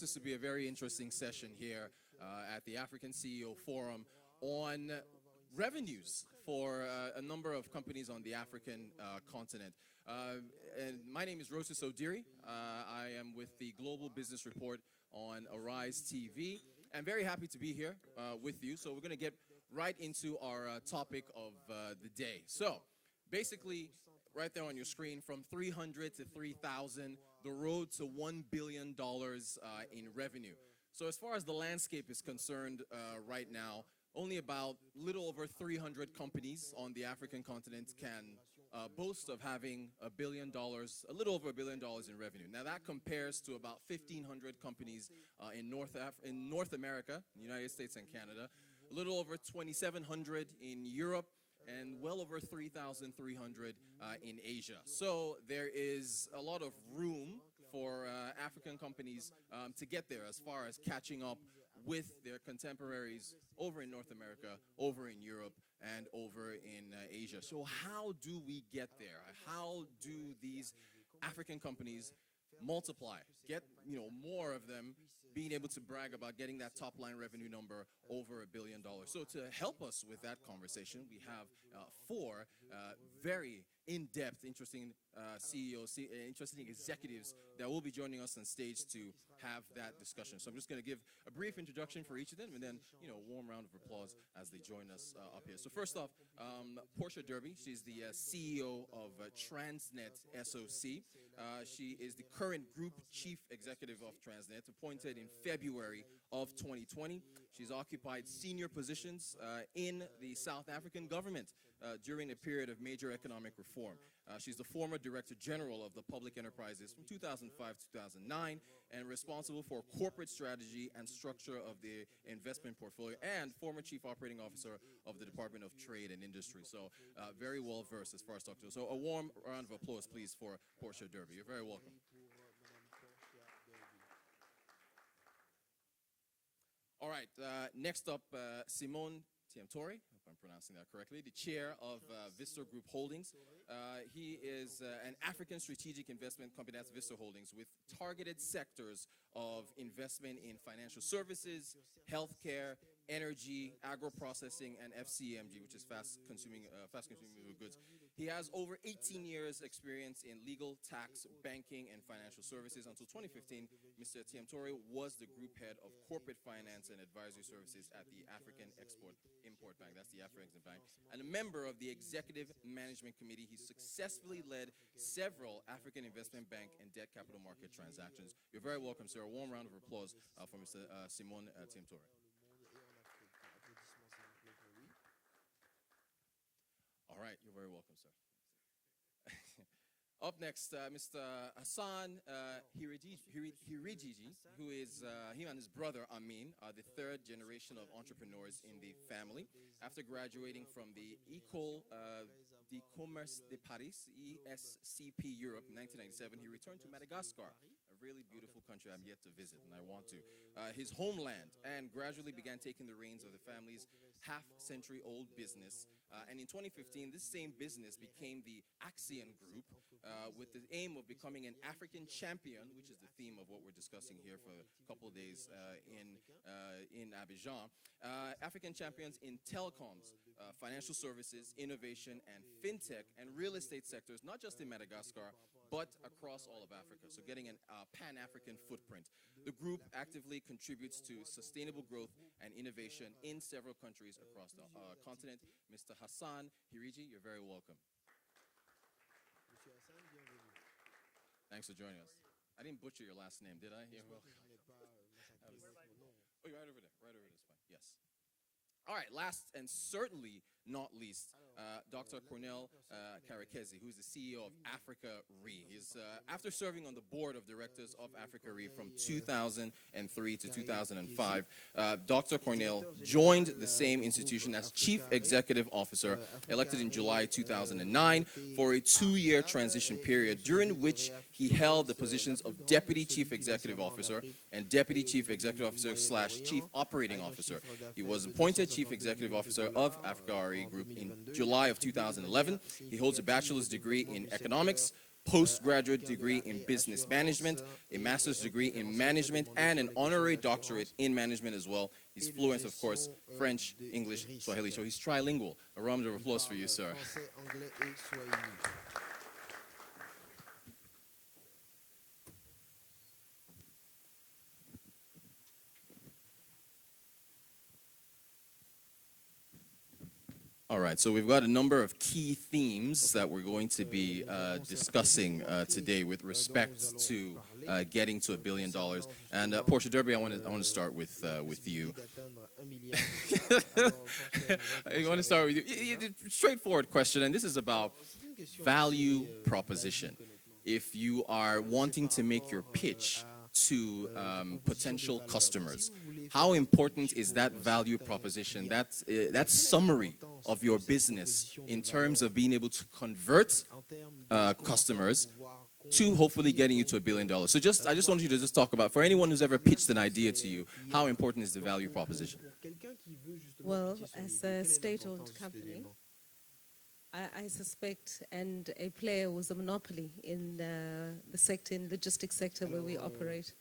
this to be a very interesting session here at the African CEO Forum on revenues for a number of companies on the African continent. And my name is Rosus Odiri. I am with the Global Business Report on Arise TV. I'm very happy to be here with you. So we're going to get right into our topic of the day. So basically, right there on your screen, from 300 to 3,000, the road to $1 billion in revenue. So as far as the landscape is concerned right now, only about little over 300 companies on the African continent can boast of having $1 billion, a little over $1 billion in revenue. Now that compares to about 1,500 companies in North America, United States and Canada, a little over 2,700 in Europe, and well over 3,300 in Asia. So there is a lot of room for African companies to get there as far as catching up with their contemporaries over in North America, over in Europe, and over in Asia. So how do we get there? How do these African companies multiply, get more of them being able to brag about getting that top line revenue number over $1 billion? So to help us with that conversation, we have four very in-depth, interesting CEOs, interesting executives that will be joining us on stage to have that discussion. So I'm just going to give a brief introduction for each of them, and then a warm round of applause as they join us up here. So first off, Portia Derby. She's the CEO of Transnet SOC. She is the current Group Chief Executive of Transnet, appointed in February of 2020. She's occupied senior positions in the South African government during a period of major economic reform. She's the former Director General of the Public Enterprises from 2005 to 2009 and responsible for corporate strategy and structure of the investment portfolio, and former Chief Operating Officer of the Department of Trade and Industry. So very well versed as far as talking to. So a warm round of applause, please, for Portia Derby. You're very welcome. All right, next up, Simone Tiamtori, if I'm pronouncing that correctly, the chair of Vista Group Holdings. He is an African strategic investment company, that's Vista Holdings, with targeted sectors of investment in financial services, healthcare, energy, agro-processing, and FCMG, which is fast-consuming goods. He has over 18 years experience in legal, tax, banking, and financial services. Until 2015, Mr. Tiamtori was the group head of corporate finance and advisory services at the African Export-Import Bank, that's the Afrexim Bank, and a member of the Executive Management Committee. He successfully led several African investment bank and debt capital market transactions. You're very welcome, sir. A warm round of applause for Mr. Simone Tiamtori. All right, you're very welcome, sir. Up next, Mr. Hassan Hirijiji, who is, he and his brother Amin are the third generation of entrepreneurs in the family. After graduating from the École de Commerce de Paris, ESCP Europe, in 1997, he returned to Madagascar, a really beautiful country I'm yet to visit, and I want to, his homeland, and gradually began taking the reins of the family's half-century-old business. And in 2015, this same business became the Axion Group, with the aim of becoming an African champion, which is the theme of what we're discussing here for a couple of days in Abidjan. African champions in telecoms, financial services, innovation, and fintech and real estate sectors, not just in Madagascar, but across all of Africa, so getting a pan-African footprint. The group actively contributes to sustainable growth and innovation in several countries across the continent. Mr. Hassan Hiriji, you're very welcome. Thanks for joining us. I didn't butcher your last name, did I? You're welcome. Oh, you're right over there. Right over there is fine. Yes. All right, last and certainly not least, Dr. Cornel Karekezi, who is the CEO of Africa Re. He's, after serving on the board of directors of Africa Re from 2003 to 2005, Dr. Cornel joined the same institution as Chief Executive Officer, elected in July 2009, for a 2-year transition period, during which he held the positions of Deputy Chief Executive Officer and Deputy Chief Executive Officer / Chief Operating Officer. He was appointed Chief Executive Officer of Africa Re Group in July of 2011. He holds a bachelor's degree in economics postgraduate degree in business management, a master's degree in management, and an honorary doctorate in management as well. He's fluent, of course, French, English, Swahili. So he's trilingual. A round of applause for you, sir. All right, so we've got a number of key themes that we're going to be discussing today with respect to getting to $1 billion. And Portia Derby, I want to start with you. I want to start with you. Straightforward question, and this is about value proposition. If you are wanting to make your pitch to potential customers, how important is that value proposition, that summary of your business in terms of being able to convert customers to hopefully getting you to $1 billion? So I just want you to just talk about, for anyone who's ever pitched an idea to you, how important is the value proposition? Well, as a state-owned company, I suspect, and a player who's a monopoly in the sector, in logistics sector where we operate,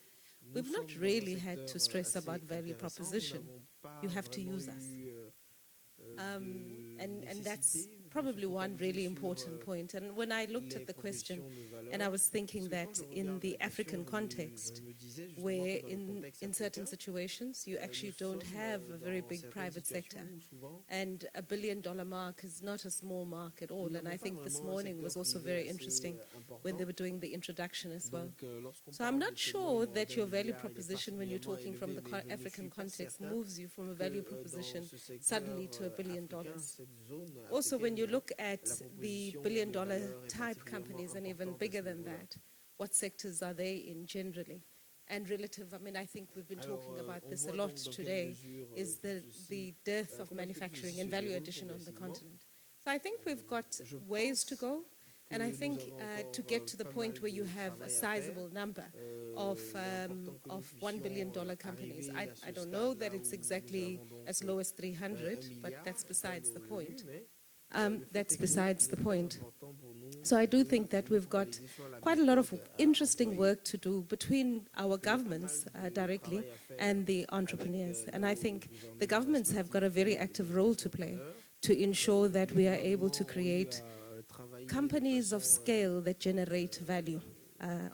we've not really had to stress about value proposition. You have to use us. And that's probably one really important point. And when I looked at the question, and I was thinking that in the African context, where in certain situations you actually don't have a very big private sector, and $1 billion mark is not a small mark at all. And I think this morning was also very interesting when they were doing the introduction as well. So I'm not sure that your value proposition, when you're talking from the African context, moves you from a value proposition suddenly to $1 billion. Also, when you look at the $1 billion type companies and even bigger than that, what sectors are they in generally? And relative, I mean, I think we've been talking about this a lot today, is the dearth of manufacturing and value addition on the continent. So I think we've got ways to go. And I think to get to the point where you have a sizable number of $1 billion companies, I don't know that it's exactly as low as 300, but that's besides the point. That's besides the point. So I do think that we've got quite a lot of interesting work to do between our governments directly and the entrepreneurs. And I think the governments have got a very active role to play to ensure that we are able to create companies of scale that generate value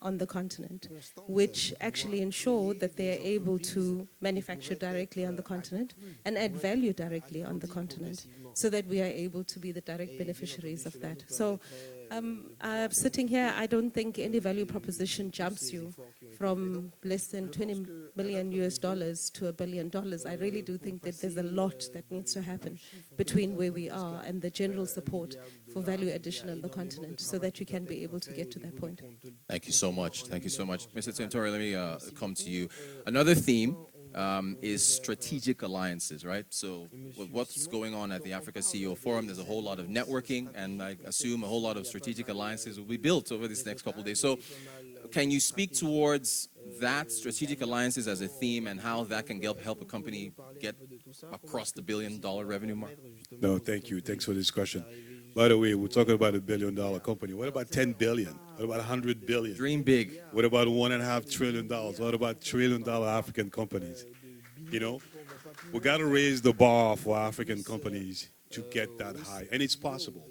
on the continent, which actually ensure that they are able to manufacture directly on the continent and add value directly on the continent, so that we are able to be the direct beneficiaries of that. So sitting here, I don't think any value proposition jumps you from less than $20 million to $1 billion. I really do think that there's a lot that needs to happen between where we are and the general support for value addition on the continent, so that you can be able to get to that point. Thank you so much. Thank you so much. Mr. Tintori, let me come to you. Another theme is strategic alliances, right? So with what's going on at the Africa CEO Forum, there's a whole lot of networking, and I assume a whole lot of strategic alliances will be built over this next couple of days. So can you speak towards that, strategic alliances as a theme, and how that can help a company get across the $1 billion revenue mark? No, thank you. Thanks for this question. By the way, we're talking about $1 billion company. What about 10 billion? What about 100 billion? Dream big. What about $1.5 trillion? What about $1 trillion African companies? You know, we got to raise the bar for African companies to get that high, and it's possible.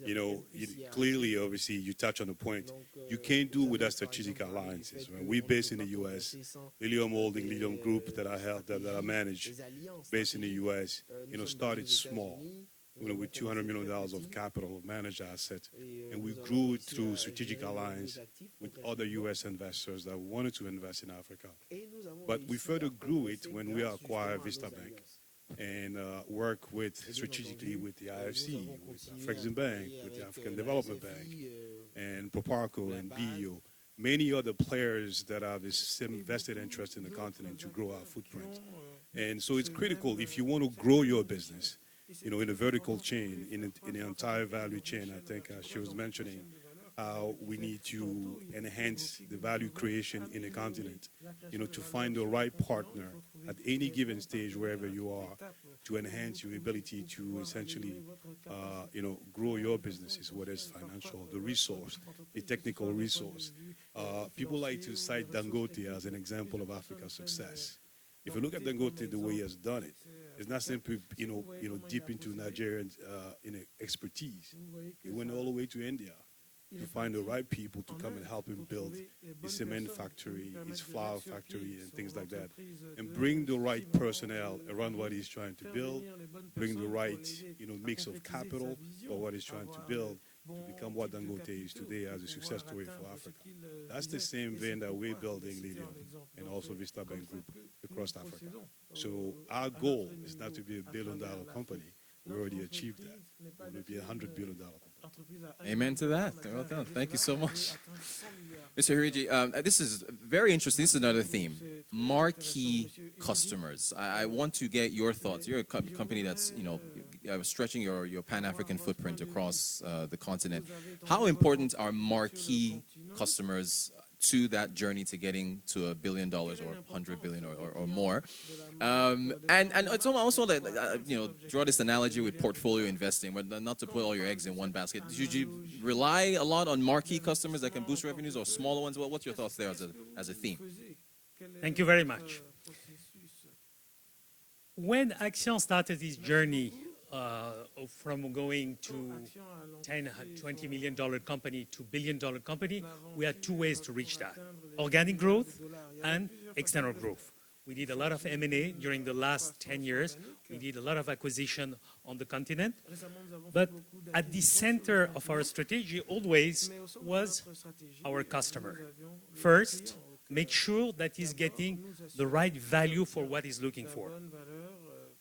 You know, clearly, obviously, you touch on the point. You can't do without strategic alliances. Right? We're based in the U.S. Lilium Holding, Lilium Group that I manage, based in the U.S. You know, started small. You know, with $200 million of capital, managed assets, and we grew it through strategic alliance with other U.S. investors that wanted to invest in Africa. But we further grew it when we acquired Vista Bank and work strategically with the IFC, with Afrexim Bank, with the African Development Bank, and Proparco and BEO. Many other players that have this invested interest in the continent to grow our footprint. And so it's critical if you want to grow your business, you know, in a vertical chain, in the entire value chain. I think she was mentioning how we need to enhance the value creation in a continent, to find the right partner at any given stage wherever you are to enhance your ability to essentially, grow your businesses, whether it's financial, the resource, the technical resource. People like to cite Dangote as an example of Africa's success. If you look at Dangote, the way he has done it, it's not simply, deep into Nigerian expertise. He went all the way to India to find the right people to come and help him build his cement factory, his flour factory, and things like that, and bring the right personnel around what he's trying to build, bring the right, mix of capital for what he's trying to build to become what Dangote is today as a success story for Africa. That's the same vein that we're building Lilium and also Vista Bank Group across Africa. So our goal is not to be a billion-dollar company. We already achieved that. We're going to be a $100 billion company. Amen to that. Well done. Thank you so much. Mr. Hiriji, this is very interesting. This is another theme. Marquee customers. I want to get your thoughts. You're a company that's, stretching your Pan-African footprint across the continent. How important are marquee customers to that journey to getting to $1 billion or 100 billion or more? And it's also that, draw this analogy with portfolio investing, but not to put all your eggs in one basket. Did you rely a lot on marquee customers that can boost revenues or smaller ones? Well, what's your thoughts there as a theme? Thank you very much. When Action started this journey from going to $10, $20 million company to $1 billion company, we had two ways to reach that: organic growth and external growth. We did a lot of M&A during the last 10 years. We did a lot of acquisition on the continent. But at the center of our strategy always was our customer. First, make sure that he's getting the right value for what he's looking for.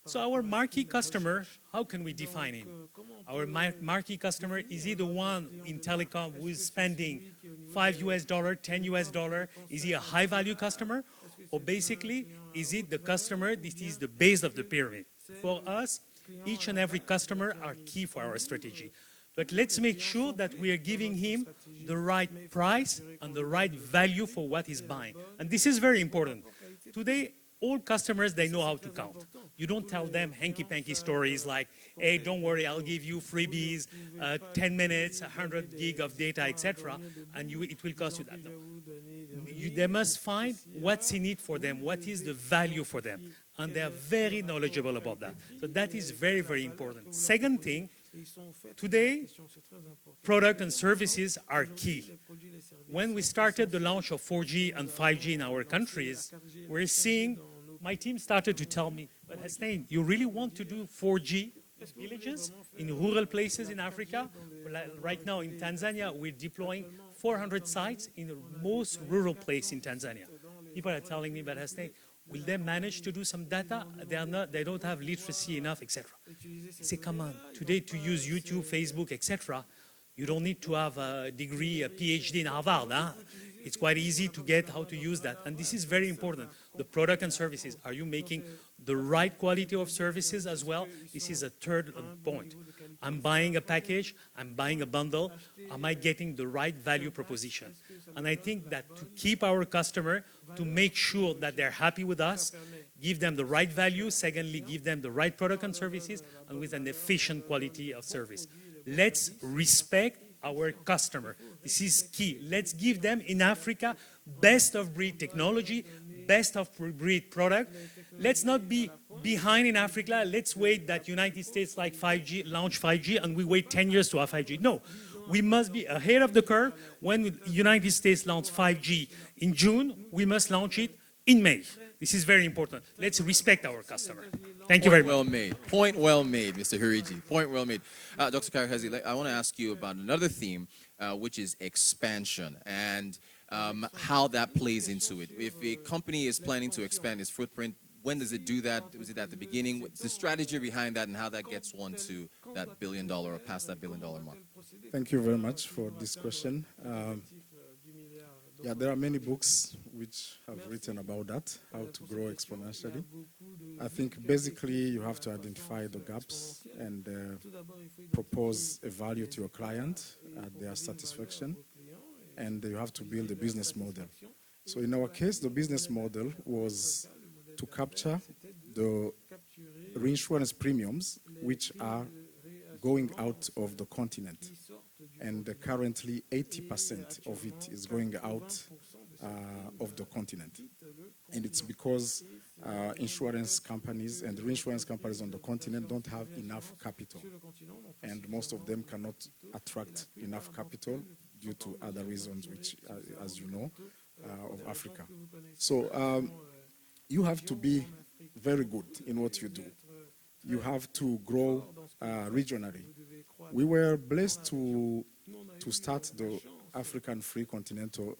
So our marquee customer, how can we define him? Our marquee customer, is he the one in telecom who is spending $5 US, $10 US? Is he a high-value customer? Or basically, is it the customer that is the base of the pyramid? For us, each and every customer are key for our strategy. But let's make sure that we are giving him the right price and the right value for what he's buying. And this is very important. Today, all customers, they know how to count. You don't tell them hanky-panky stories like, hey, don't worry, I'll give you freebies, 10 minutes, 100 gig of data, etc., and it will cost you that. No. They must find what's in it for them, what is the value for them, and they are very knowledgeable about that. So that is very, very important. Second thing, today, product and services are key. When we started the launch of 4G and 5G in our countries, we're seeing, my team started to tell me, but Hasnain, you really want to do 4G villages in rural places in Africa? Right now in Tanzania, we're deploying 400 sites in the most rural place in Tanzania. People are telling me, but Hasnain, will they manage to do some data? They don't have literacy enough, etc. I say, come on, today to use YouTube, Facebook, etc., you don't need to have a degree, a PhD in Harvard. Huh? It's quite easy to get how to use that. And this is very important. The product and services. Are you making the right quality of services as well? This is a third point. I'm buying a package. I'm buying a bundle. Am I getting the right value proposition? And I think that to keep our customer, to make sure that they're happy with us, give them the right value. Secondly, give them the right product and services, and with an efficient quality of service. Let's respect our customer. This is key. Let's give them in Africa best of breed technology, best of breed product. Let's not be behind in Africa. Let's wait that United States like 5G, launch 5G, and we wait 10 years to have 5G. No, we must be ahead of the curve. When United States launch 5G in June, we must launch it in May. This is very important. Let's respect our customer. Thank you very much. Well made. Point well made, Mr. Hiriji. Point well made. Dr. Kairhazi, I want to ask you about another theme, which is expansion and how that plays into it. If a company is planning to expand its footprint, when does it do that? Was it at the beginning? What's the strategy behind that, and how that gets one to that $1 billion or past that $1 billion mark? Thank you very much for this question. Yeah, there are many books which have written about that, how to grow exponentially. I think basically you have to identify the gaps and propose a value to your client their satisfaction, and you have to build a business model. So in our case, the business model was to capture the reinsurance premiums which are going out of the continent. And currently 80% of it is going out of the continent. And it's because insurance companies and reinsurance companies on the continent don't have enough capital. And most of them cannot attract enough capital due to other reasons, which, as you know, of Africa. So you have to be very good in what you do. You have to grow regionally. We were blessed to start the African Free Continental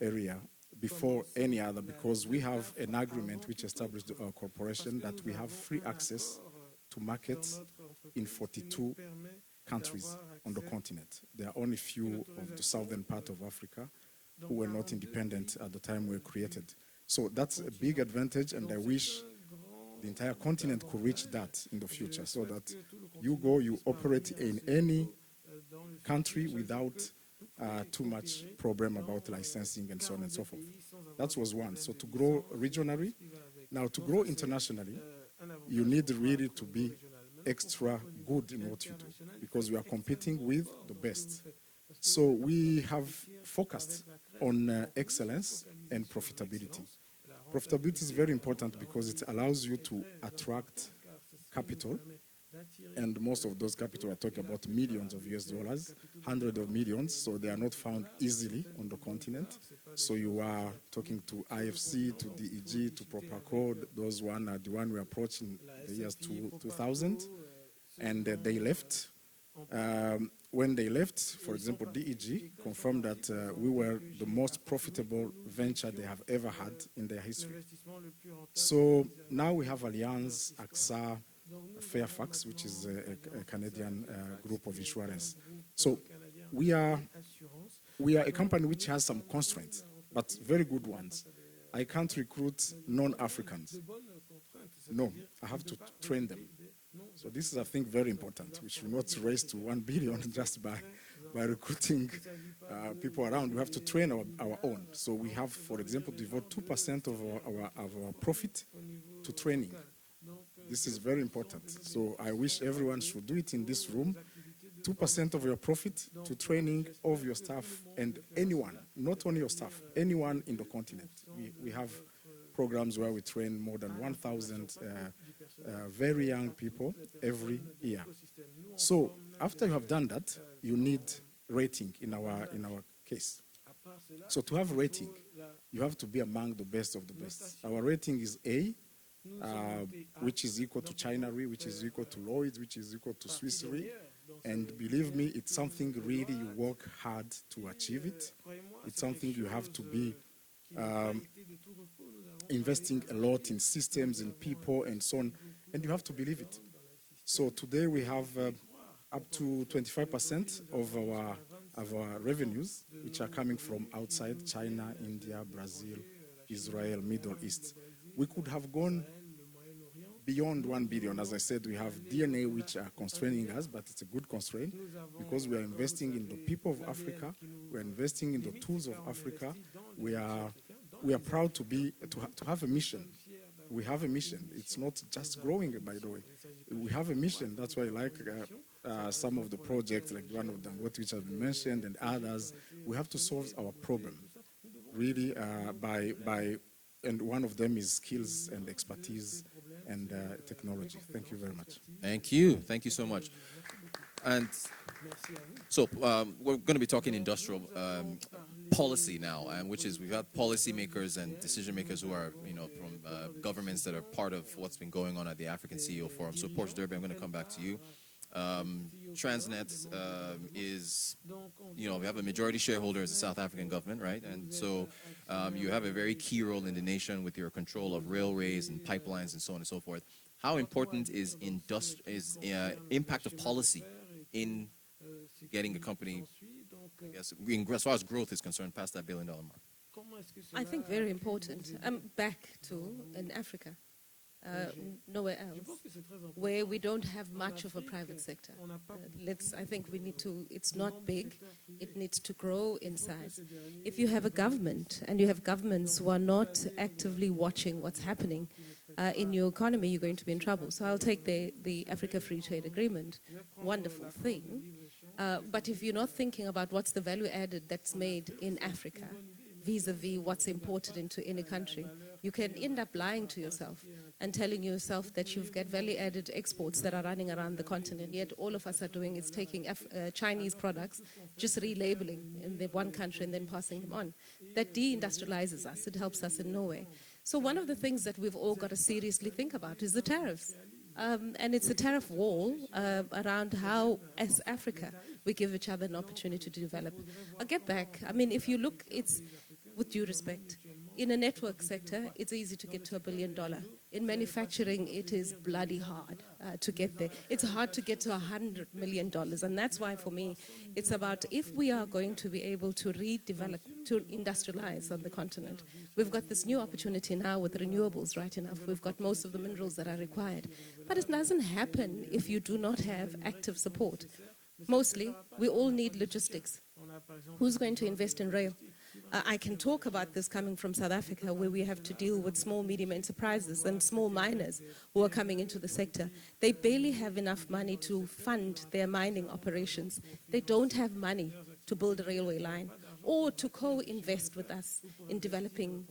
area before any other, because we have an agreement which established our corporation that we have free access to markets in 42 countries on the continent. There are only few of the southern part of Africa who were not independent at the time we were created. So that's a big advantage, and I wish the entire continent could reach that in the future, so that you go, you operate in any country without too much problem about licensing and so on and so forth. That was one. So to grow regionally. Now to grow internationally, you need really to be extra good in what you do, because we are competing with the best. So we have focused on excellence and profitability. Profitability is very important because it allows you to attract capital, and most of those capital are talking about millions of US dollars, hundreds of millions, so they are not found easily on the continent. So you are talking to IFC, to DEG, to Properco. Those one are the one we approached in the years 2000, and they left. When they left, for example, DEG confirmed that we were the most profitable venture they have ever had in their history. So now we have Allianz, AXA, Fairfax, which is a Canadian group of insurance. So we are a company which has some constraints, but very good ones. I can't recruit non-Africans. No, I have to train them. So this is, I think, very important. We should not raise to 1 billion just by recruiting people around. We have to train our own. So we have, for example, devote 2% of our profit to training. This is very important. So I wish everyone should do it in this room. 2% of your profit to training of your staff, and anyone, not only your staff, anyone in the continent. We have programs where we train more than 1,000 very young people every year. So after you have done that, you need rating in our case. So to have rating, you have to be among the best of the best. Our rating is A, which is equal to China Re, which is equal to Lloyd's, which is equal to Swiss Re. And believe me, it's something really you work hard to achieve it. It's something you have to be investing a lot in systems and people and so on, and you have to believe it. So today we have up to 25% of our revenues, which are coming from outside China, India, Brazil, Israel, Middle East. We could have gone beyond 1 billion. As I said, we have DNA which are constraining us, but it's a good constraint because we are investing in the people of Africa. We are investing in the tools of Africa. We are proud to have a mission. We have a mission. It's not just growing, by the way. We have a mission. That's why I like some of the projects, like one of them, which have been mentioned, and others. We have to solve our problem, really, and one of them is skills and expertise and technology. Thank you very much. Thank you. Thank you so much. And so we're going to be talking industrial policy now, which is we've got policymakers and decision makers who are, from governments that are part of what's been going on at the African CEO Forum. So Portia Derby, I'm going to come back to you. Transnet is, we have a majority shareholder as the South African government, right? And so you have a very key role in the nation with your control of railways and pipelines and so on and so forth. How important is impact of policy in getting a company, I guess, as far as growth is concerned, past that $1 billion mark? I think very important. Back to in Africa. nowhere else, where we don't have much of a private sector. I think we need to, it's not big, it needs to grow in size. If you have a government, and you have governments who are not actively watching what's happening in your economy, you're going to be in trouble. So I'll take the Africa Free Trade Agreement, wonderful thing, but if you're not thinking about what's the value added that's made in Africa, vis-a-vis what's imported into any country, you can end up lying to yourself and telling yourself that you've got value-added exports that are running around the continent, yet all of us are doing is taking Chinese products, just relabeling in the one country and then passing them on. That deindustrializes us. It helps us in no way. So one of the things that we've all got to seriously think about is the tariffs. And it's a tariff wall around how, as Africa, we give each other an opportunity to develop. I'll get back. I mean, if you look, it's, with due respect, in a network sector, it's easy to get to $1 billion. In manufacturing, it is bloody hard to get there. It's hard to get to $100 million. And that's why, for me, it's about if we are going to be able to redevelop, to industrialize on the continent, we've got this new opportunity now with renewables, right enough. We've got most of the minerals that are required. But it doesn't happen if you do not have active support. Mostly, we all need logistics. Who's going to invest in rail? I can talk about this coming from South Africa, where we have to deal with small, medium enterprises and small miners who are coming into the sector. They barely have enough money to fund their mining operations. They don't have money to build a railway line or to co-invest with us in developing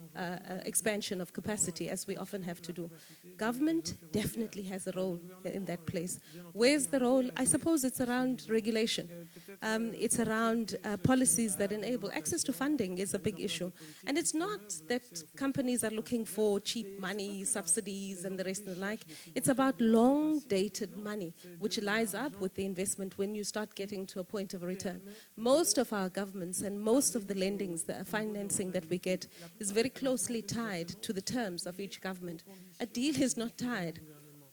expansion of capacity, as we often have to do. Government definitely has a role in that place. Where's the role? I suppose it's around regulation. It's around policies that enable access to funding is a big issue. And it's not that companies are looking for cheap money, subsidies, and the rest and the like. It's about long-dated money, which lies up with the investment when you start getting to a point of a return. Most of our governments and most of the lendings, the financing that we get, is very closely tied to the terms of each government. A deal is not tied.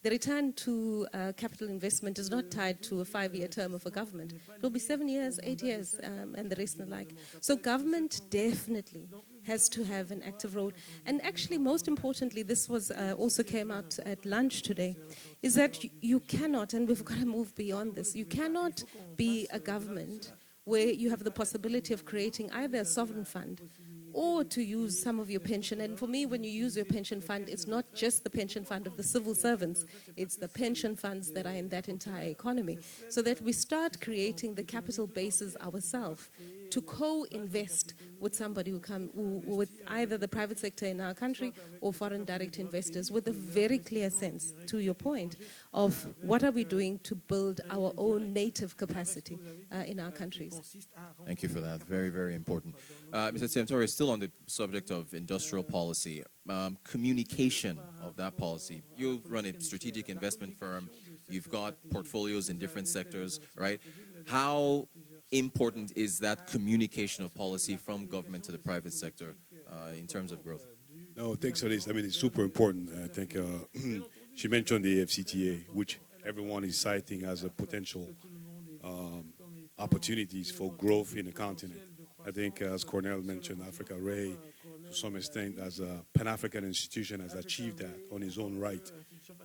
The return to capital investment is not tied to a 5-year term of a government. It will be 7 years, 8 years, and the rest and the like. So government definitely has to have an active role. And actually, most importantly, this was also came out at lunch today, is that you cannot, and we've got to move beyond this, you cannot be a government where you have the possibility of creating either a sovereign fund or to use some of your pension. And for me, when you use your pension fund, it's not just the pension fund of the civil servants, it's the pension funds that are in that entire economy, so that we start creating the capital bases ourselves to co-invest with somebody with either the private sector in our country or foreign direct investors, with a very clear sense, to your point, of what are we doing to build our own native capacity in our countries. Thank you for that. Very, very important. Mr. Tiamtori, still on the subject of industrial policy, communication of that policy. You run a strategic investment firm. You've got portfolios in different sectors, right? How important is that communication of policy from government to the private sector in terms of growth? No, thanks for this. I mean, it's super important. I think she mentioned the FCTA, which everyone is citing as a potential opportunities for growth in the continent. I think, as Cornel mentioned, Africa Ray, to some extent, as a Pan-African institution, has achieved that on its own right.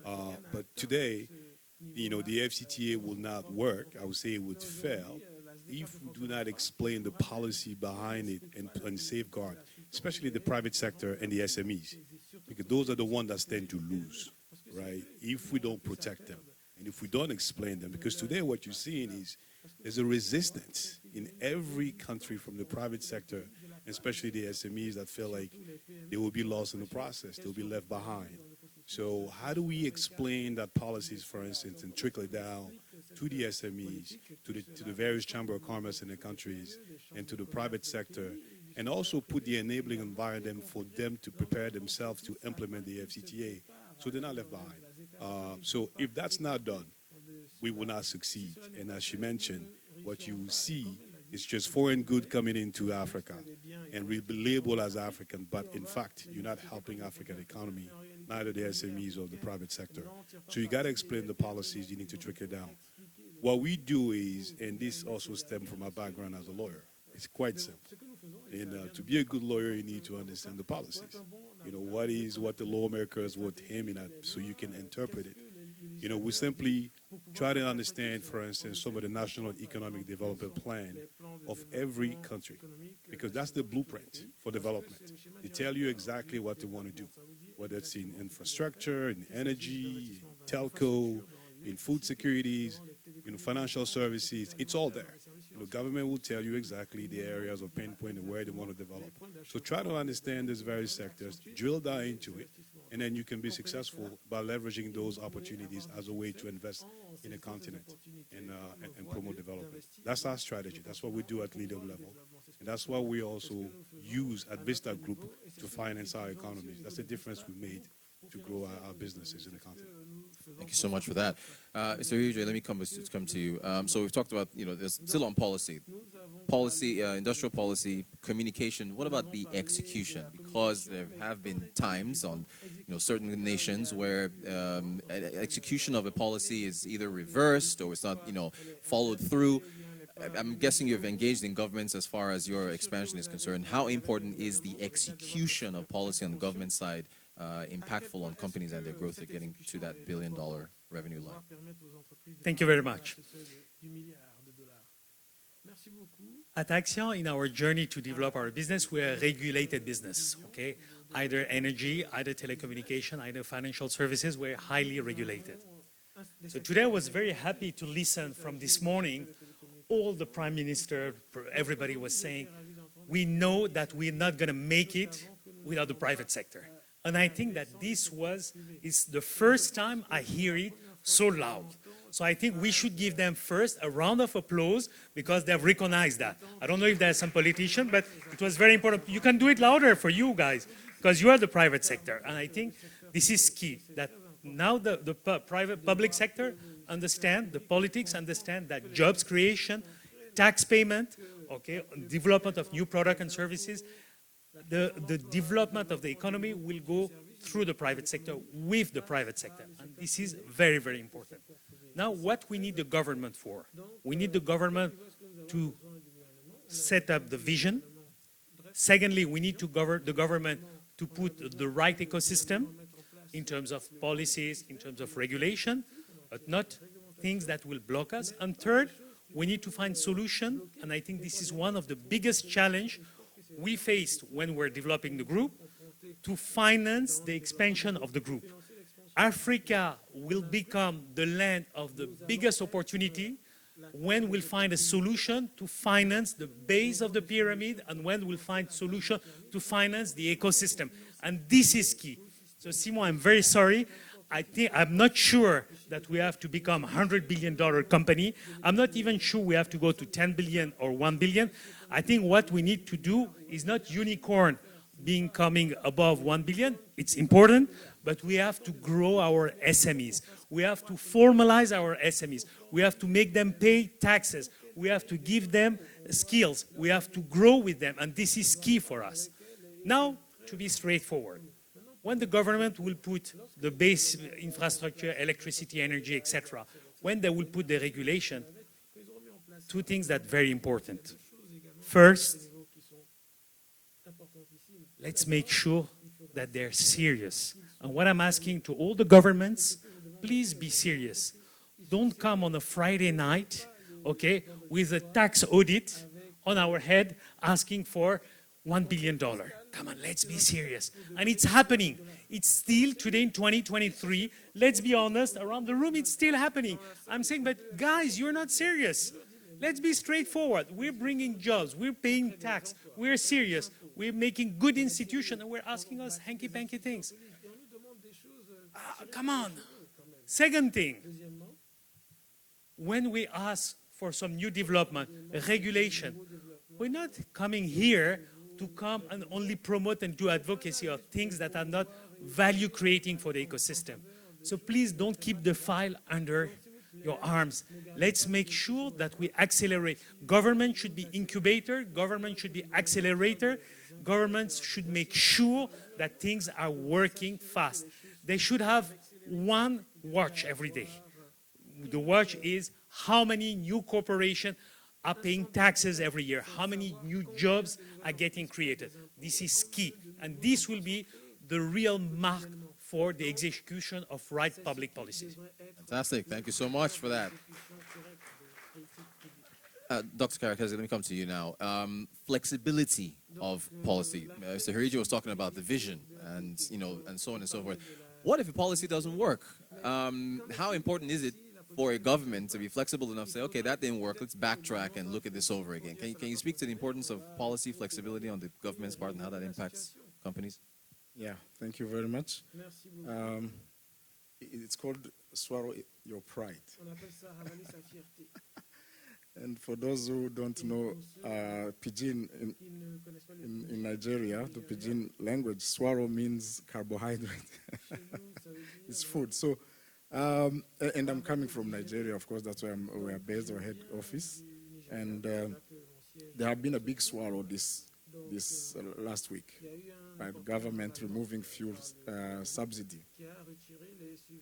But today, you know, the FCTA will not work. I would say it would fail if we do not explain the policy behind it and safeguard, especially the private sector and the SMEs, because those are the ones that stand to lose, right, if we don't protect them and if we don't explain them. Because today what you're seeing is there's a resistance in every country from the private sector, especially the SMEs, that feel like they will be lost in the process, they'll be left behind. So how do we explain that policies, for instance, and trickle it down to the SMEs, to the various chamber of commerce in the countries, and to the private sector, and also put the enabling environment for them to prepare themselves to implement the FCTA, so they're not left behind. So if that's not done, we will not succeed. And as she mentioned, what you see is just foreign good coming into Africa and we be labeled as African, but in fact, you're not helping African economy, neither the SMEs or the private sector. So you got to explain the policies, you need to trickle it down. What we do is, and this also stems from my background as a lawyer, it's quite simple. And to be a good lawyer, you need to understand the policies. You know, what the lawmakers were aiming at, so you can interpret it. You know, we simply try to understand, for instance, some of the national economic development plan of every country, because that's the blueprint for development. They tell you exactly what they want to do, whether it's in infrastructure, in energy, in telco, in food securities, you know, financial services. It's all there. The government will tell you exactly the areas of pinpoint and where they want to develop. So try to understand these various sectors, drill down into it, and then you can be successful by leveraging those opportunities as a way to invest in a continent and promote development. That's our strategy. That's what we do at leader level. And that's what we also use at Vista Group to finance our economies. That's the difference we made to grow our businesses in the continent. Thank you so much for that. Mr. Ujue, let me come to you. So we've talked about, you know, there's still on policy, industrial policy, communication. What about the execution? Because there have been times on, you know, certain nations where execution of a policy is either reversed or it's not, you know, followed through. I'm guessing you've engaged in governments as far as your expansion is concerned. How important is the execution of policy on the government side impactful on companies and their growth of getting to that $1 billion revenue line? Thank you very much. At Axian, in our journey to develop our business, we are a regulated business, okay? Either energy, either telecommunication, either financial services, we're highly regulated. So today I was very happy to listen from this morning, all the Prime Minister, everybody was saying, we know that we're not going to make it without the private sector. And I think that is the first time I hear it so loud. So I think we should give them first a round of applause because they've recognized that. I don't know if there's some politician, but it was very important. You can do it louder for you guys because you are the private sector. And I think this is key, that now the public sector understand, the politics understand that jobs creation, tax payment, okay, development of new products and services, the development of the economy will go through the private sector, with the private sector. And this is very, very important. Now, what we need the government for? We need the government to set up the vision. Secondly, we need the government to put the right ecosystem in terms of policies, in terms of regulation, but not things that will block us. And third, we need to find solution, and I think this is one of the biggest challenge we faced when we're developing the group, to finance the expansion of the group. Africa will become the land of the biggest opportunity when we'll find a solution to finance the base of the pyramid and when we'll find solution to finance the ecosystem. And this is key. So Simon, I'm very sorry. I'm not sure that we have to become a $100 billion company. I'm not even sure we have to go to 10 billion or 1 billion. I think what we need to do is not unicorn coming above 1 billion. It's important, but we have to grow our SMEs. We have to formalize our SMEs. We have to make them pay taxes. We have to give them skills. We have to grow with them, and this is key for us. Now, to be straightforward, when the government will put the base infrastructure, electricity, energy, etc., when they will put the regulation, two things that are very important. First, let's make sure that they're serious. And what I'm asking to all the governments, please be serious. Don't come on a Friday night, okay, with a tax audit on our head asking for $1 billion. Come on, let's be serious. And it's happening. It's still today in 2023. Let's be honest, around the room, it's still happening. I'm saying, but guys, you're not serious. Let's be straightforward. We're bringing jobs. We're paying tax. We're serious. We're making good institutions, and we're asking us hanky-panky things. Come on. Second thing, when we ask for some new development, regulation, we're not coming here to come and only promote and do advocacy of things that are not value creating for the ecosystem. So please don't keep the file under your arms. Let's make sure that we accelerate. Government should be incubator, government should be accelerator, governments should make sure that things are working fast. They should have one watch every day. The watch is how many new corporations are paying taxes every year, how many new jobs are getting created. This is key, and this will be the real mark for the execution of right public policies. Fantastic. Thank you so much for that. Dr. Karakese, let me come to you now. Flexibility of policy. Mr. Harijo was talking about the vision and, and so on and so forth. What if a policy doesn't work? How important is it for a government to be flexible enough to say, okay, that didn't work, let's backtrack and look at this over again? Can you speak to the importance of policy flexibility on the government's part and how that impacts companies? Yeah, thank you very much. It's called swallow your pride. And for those who don't know Pidgin in Nigeria, the Pidgin language, swallow means carbohydrate. It's food. So, and I'm coming from Nigeria, of course, that's where we are based, our head office. And there have been a big swallow this last week by the government removing fuel subsidy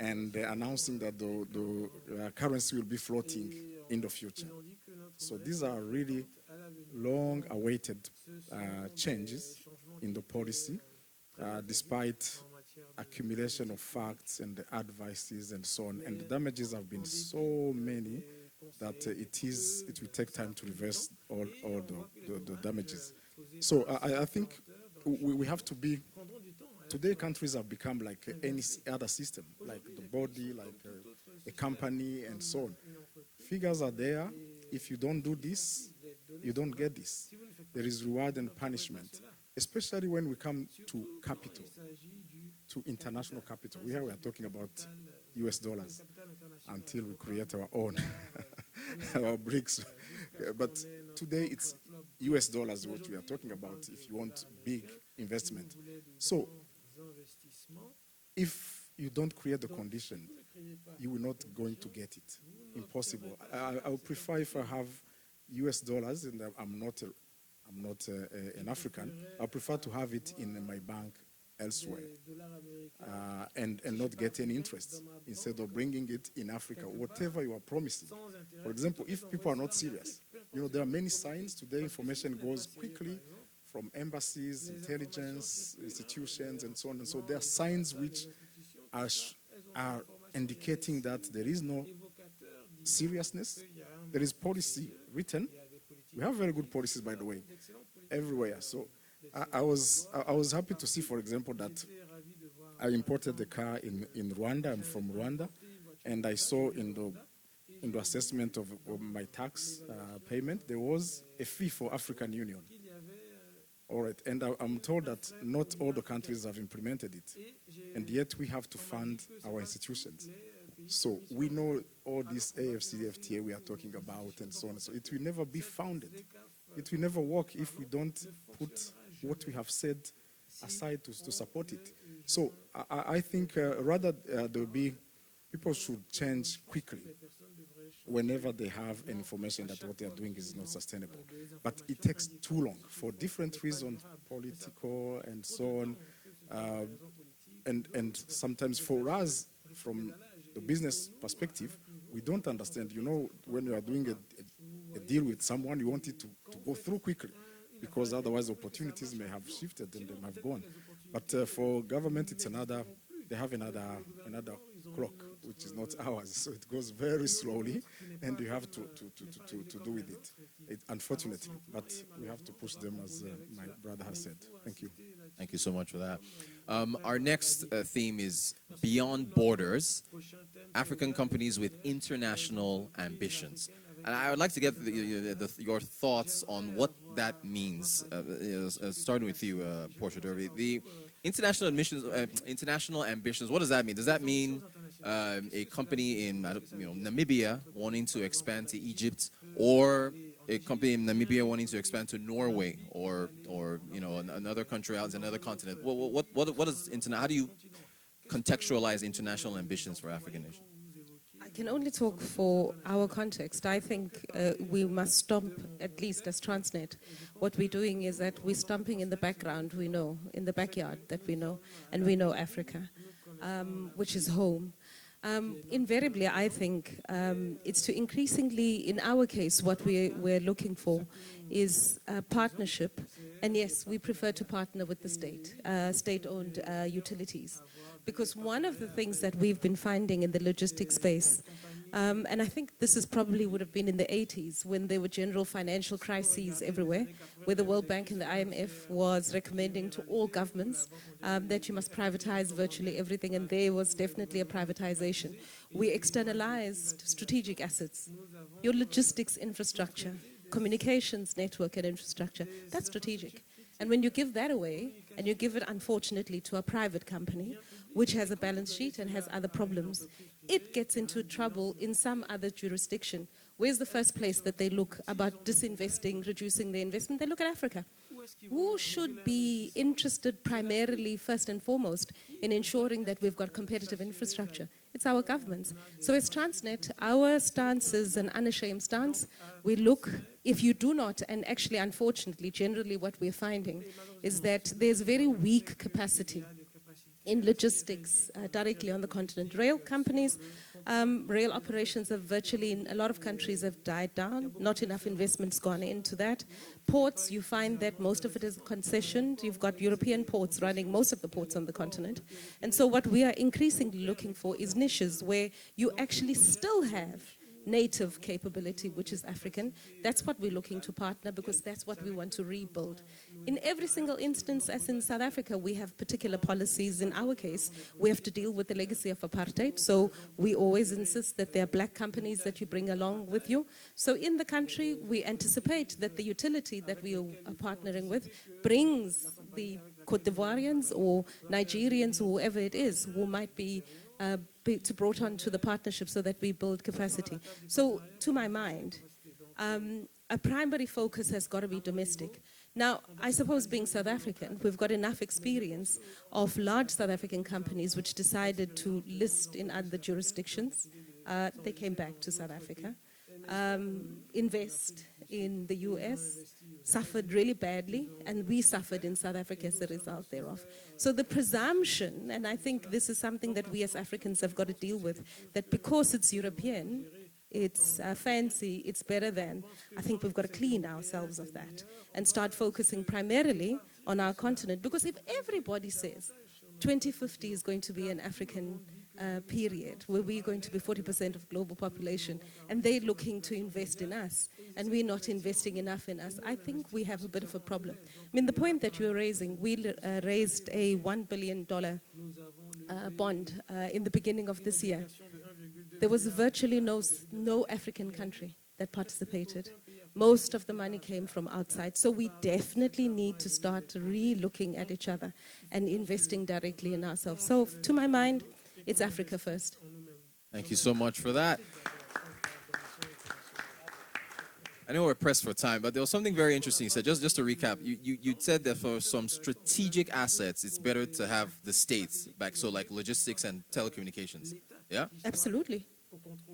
and announcing that the currency will be floating in the future. So these are really long-awaited changes in the policy, despite accumulation of facts and advices and so on. And the damages have been so many that it will take time to reverse all the damages. So I think we have to be, today countries have become like any other system, like the body, like a company and so on. Figures are there. If you don't do this, you don't get this. There is reward and punishment, especially when we come to capital, to international capital. Here we are talking about US dollars until we create our own, our BRICS. But today it's US dollars what we are talking about if you want big investment. So if you don't create the condition, you will not going to get it. Impossible. I would prefer if I have US dollars and I'm not an African, I prefer to have it in my bank elsewhere and not get any interest instead of bringing it in Africa, whatever you are promising. For example, if people are not serious, there are many signs today. Information goes quickly from embassies, intelligence institutions, and so on. And so there are signs which are indicating that there is no seriousness. There is policy written. We have very good policies, by the way, everywhere. So I was happy to see, for example, that I imported a car in Rwanda. I'm from Rwanda, and I saw in the assessment of my tax payment there was a fee for African Union. All right, and I'm told that not all the countries have implemented it, and yet we have to fund our institutions. So we know all this AFCFTA we are talking about and so on. So it will never be founded. It will never work if we don't put what we have said aside to support it. So I think rather there will be, people should change quickly whenever they have information that what they are doing is not sustainable. But it takes too long for different reasons, political and so on. And sometimes for us, from the business perspective, we don't understand. When you are doing a deal with someone, you want it to go through quickly, because otherwise opportunities may have shifted and they may have gone. But for government, they have another clock, which is not ours. So it goes very slowly, and you have to do with it, unfortunately. But we have to push them, as my brother has said. Thank you. Thank you so much for that. Our next theme is Beyond Borders, African companies with international ambitions. And I would like to get your thoughts on what that means, starting with you, Portia Derby. The international ambitions, what does that mean? Does that mean a company in Namibia wanting to expand to Egypt, or a company in Namibia wanting to expand to Norway, or another country out in another continent? What is how do you contextualize international ambitions for African nations? I can only talk for our context. I think we must stomp, at least as Transnet. What we're doing is that we're stomping in the background, we know, in the backyard that we know, and we know Africa, which is home. Invariably, I think it's to increasingly, in our case, what we're looking for is a partnership. And yes, we prefer to partner with the state, state-owned utilities. Because one of the things that we've been finding in the logistics space, and I think this is probably would have been in the 80s when there were general financial crises everywhere, where the World Bank and the IMF was recommending to all governments that you must privatize virtually everything, and there was definitely a privatization. We externalized strategic assets, your logistics infrastructure, communications network and infrastructure, that's strategic. And when you give that away, and you give it, unfortunately, to a private company, which has a balance sheet and has other problems, it gets into trouble in some other jurisdiction. Where's the first place that they look about disinvesting, reducing their investment? They look at Africa. Who should be interested primarily, first and foremost, in ensuring that we've got competitive infrastructure? It's our governments. So as Transnet, our stance is an unashamed stance. We look, if you do not, and actually, unfortunately, generally what we're finding is that there's very weak capacity in logistics directly on the continent. Rail companies, rail operations have virtually, in a lot of countries, have died down. Not enough investment's gone into that. Ports, you find that most of it is concessioned. You've got European ports running most of the ports on the continent. And so what we are increasingly looking for is niches where you actually still have native capability, which is African. That's what we're looking to partner, because that's what we want to rebuild. In every single instance, as in South Africa, we have particular policies. In our case, we have to deal with the legacy of apartheid, so we always insist that there are black companies that you bring along with you. So in the country, we anticipate that the utility that we are partnering with brings the Cote d'Ivoirians or Nigerians or whoever it is who might be brought onto the partnership so that we build capacity. So, to my mind, a primary focus has got to be domestic. Now, I suppose being South African, we've got enough experience of large South African companies which decided to list in other jurisdictions. They came back to South Africa, invest in the US, suffered really badly, and we suffered in South Africa as a result thereof. So the presumption, and I think this is something that we as Africans have got to deal with, that because it's European, it's fancy, it's better than, I think we've got to clean ourselves of that and start focusing primarily on our continent. Because if everybody says 2050 is going to be an African period where we're going to be 40% of global population, and they're looking to invest in us, and we're not investing enough in us, I think we have a bit of a problem. I mean, the point that you're raising, we raised a $1 billion bond in the beginning of this year. There was virtually no African country that participated. Most of the money came from outside. So we definitely need to start re-looking at each other and investing directly in ourselves. So to my mind, it's Africa first. Thank you so much for that. I know we're pressed for time, but there was something very interesting you said. Just to recap, you said that for some strategic assets, it's better to have the states back, so like logistics and telecommunications. Yeah? Absolutely.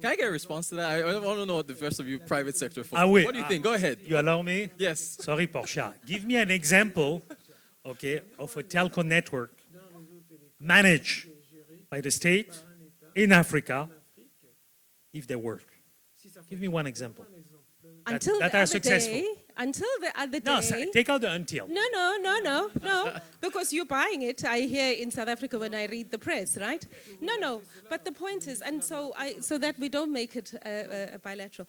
Can I get a response to that? I want to know what the rest of you private sector folks. I will. What do you think? Go ahead. You allow me? Yes. Sorry, Portia. Give me an example, okay, of a telco network managed by the state in Africa, if they work. Give me one example. Until that the are other successful. day, until the other day. No, take out the until. No, because you're buying it. I hear in South Africa when I read the press, right? No. But the point is, and so that we don't make it a bilateral.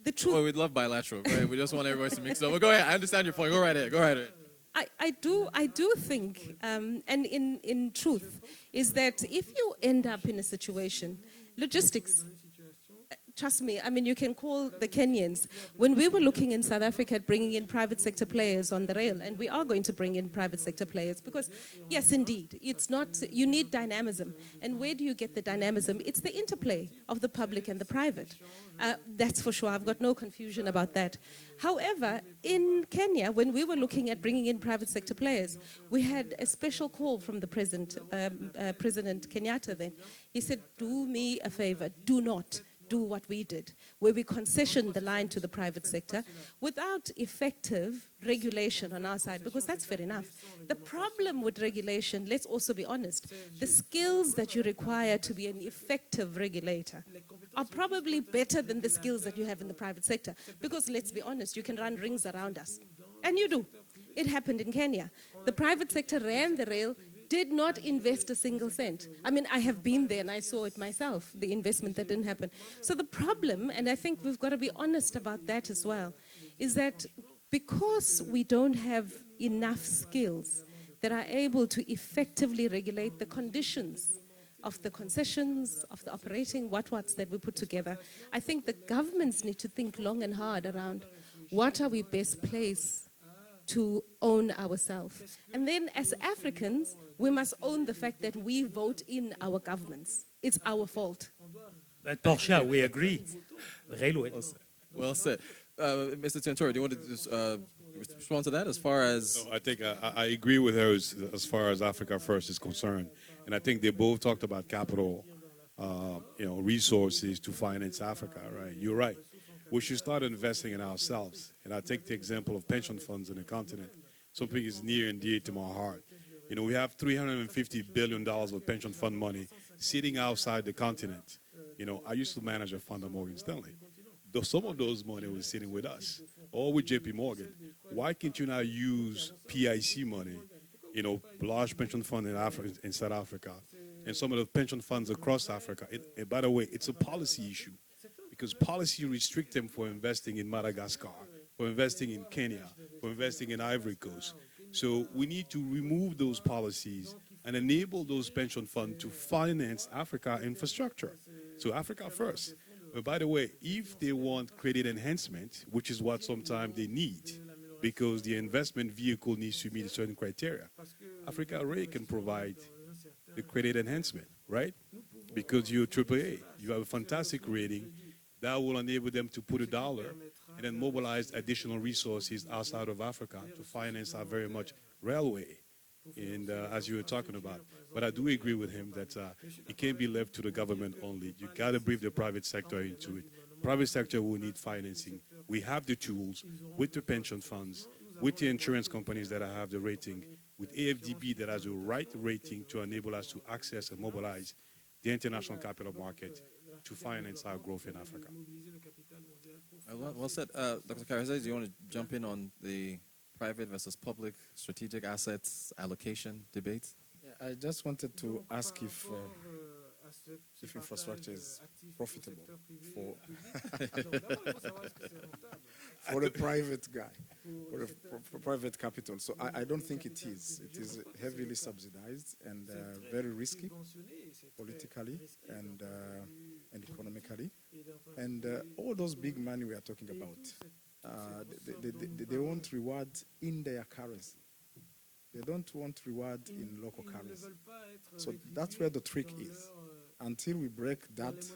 The truth. Well, we'd love bilateral, right? We just want everybody to mix it up. But go ahead. I understand your point. Go right ahead. Go right ahead. I do think, and in truth, is that if you end up in a situation, logistics. Trust me, I mean, you can call the Kenyans. When we were looking in South Africa at bringing in private sector players on the rail, and we are going to bring in private sector players because, yes, indeed, it's not, you need dynamism. And where do you get the dynamism? It's the interplay of the public and the private. That's for sure. I've got no confusion about that. However, in Kenya, when we were looking at bringing in private sector players, we had a special call from the President Kenyatta then. He said, do me a favor, do not do what we did, where we concessioned the line to the private sector without effective regulation on our side, because that's fair enough. The problem with regulation, let's also be honest, the skills that you require to be an effective regulator are probably better than the skills that you have in the private sector. Because let's be honest, you can run rings around us. And you do. It happened in Kenya. The private sector ran the rail, did not invest a single cent. I mean, I have been there and I saw it myself, the investment that didn't happen. So the problem, and I think we've got to be honest about that as well, is that because we don't have enough skills that are able to effectively regulate the conditions of the concessions, of the operating what's that we put together, I think the governments need to think long and hard around what are we best placed to own ourselves. And then as Africans, we must own the fact that we vote in our governments. It's our fault. But Portia, we agree. Railway. Well said. Mr. Tentore, do you want to just, respond to that as far as... No, I think I agree with her as far as Africa First is concerned. And I think they both talked about capital, resources to finance Africa, right? You're right. We should start investing in ourselves. And I take the example of pension funds in the continent. Something is near and dear to my heart. You know, we have $350 billion of pension fund money sitting outside the continent. You know, I used to manage a fund at Morgan Stanley. Though some of those money was sitting with us or with JP Morgan. Why can't you now use PIC money, you know, large pension fund in South Africa, and some of the pension funds across Africa? And by the way, it's a policy issue, because policy restrict them for investing in Madagascar, for investing in Kenya, for investing in Ivory Coast. So we need to remove those policies and enable those pension funds to finance Africa infrastructure. So Africa First. But by the way, if they want credit enhancement, which is what sometimes they need, because the investment vehicle needs to meet a certain criteria, Africa Ray can provide the credit enhancement, right? Because you're AAA, you have a fantastic rating that will enable them to put $1 and then mobilize additional resources outside of Africa to finance our very much railway. And as you were talking about, but I do agree with him that it can't be left to the government only. You got to breathe the private sector into it. Private sector will need financing. We have the tools with the pension funds, with the insurance companies that have the rating, with AFDB that has the right rating to enable us to access and mobilize the international capital market to finance our growth in Africa. Well said. Dr. Karazé, do you want to jump in on the private versus public strategic assets allocation debate? Yeah, I just wanted to ask if infrastructure is profitable for for the private guy, for private capital. So I don't think it is. It is heavily subsidized and very risky politically and economically. And all those big money we are talking about, they won't reward in their currency. They don't want reward in local currency. So that's where the trick is. Until we break that,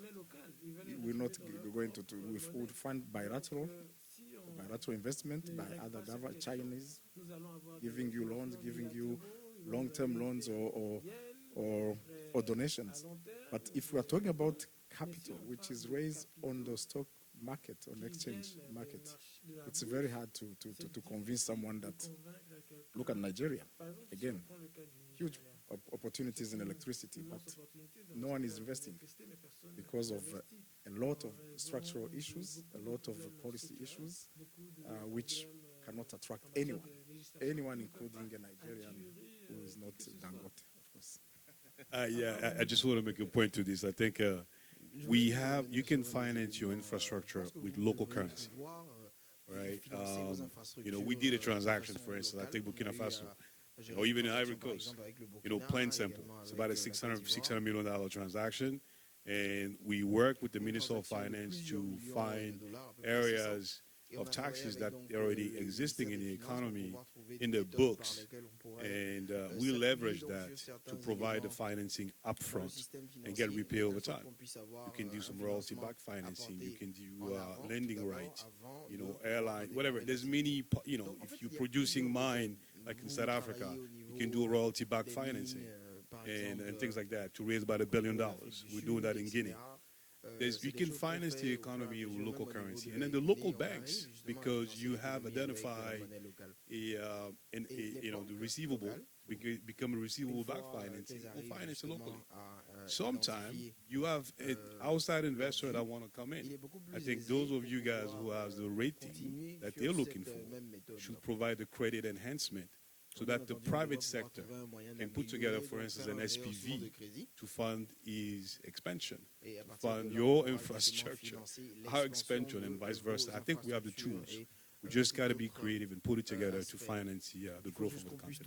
we're not going to we would find bilateral investment by other government, Chinese, giving you loans, giving you long-term loans or donations. But if we are talking about capital, which is raised on the stock market, on the exchange market, it's very hard to convince someone that, look at Nigeria, again, huge opportunities in electricity, but no one is investing because of a lot of structural issues, a lot of policy issues, which cannot attract anyone including a Nigerian who is not Dangote, of course. I just want to make a point to this. I think you can finance your infrastructure with local currency, right? We did a transaction, for instance, I think Burkina Faso, or even in Ivory Coast, plain simple. It's about a $600 million transaction, and we worked with the Minister of Finance to find areas of taxes that are already existing in the economy, in the books, and we leverage that to provide the financing upfront and get repay over time. You can do some royalty-backed financing, you can do lending rights, airline, whatever. There's many, if you're producing mine, like in South Africa, you can do royalty-backed financing and things like that to raise about $1 billion. We're doing that in Guinea. you can finance the economy with local currency, and then the local banks, because you have identified the receivable, become a receivable back financing, will finance it locally. Sometimes you have an outside investor that want to come in. I think those of you guys who have the rating that they're looking for should provide the credit enhancement so that the private sector can put together, for instance, an SPV to fund his expansion, to fund your infrastructure, our expansion, and vice versa. I think we have the tools. We just got to be creative and put it together to finance the growth of the country.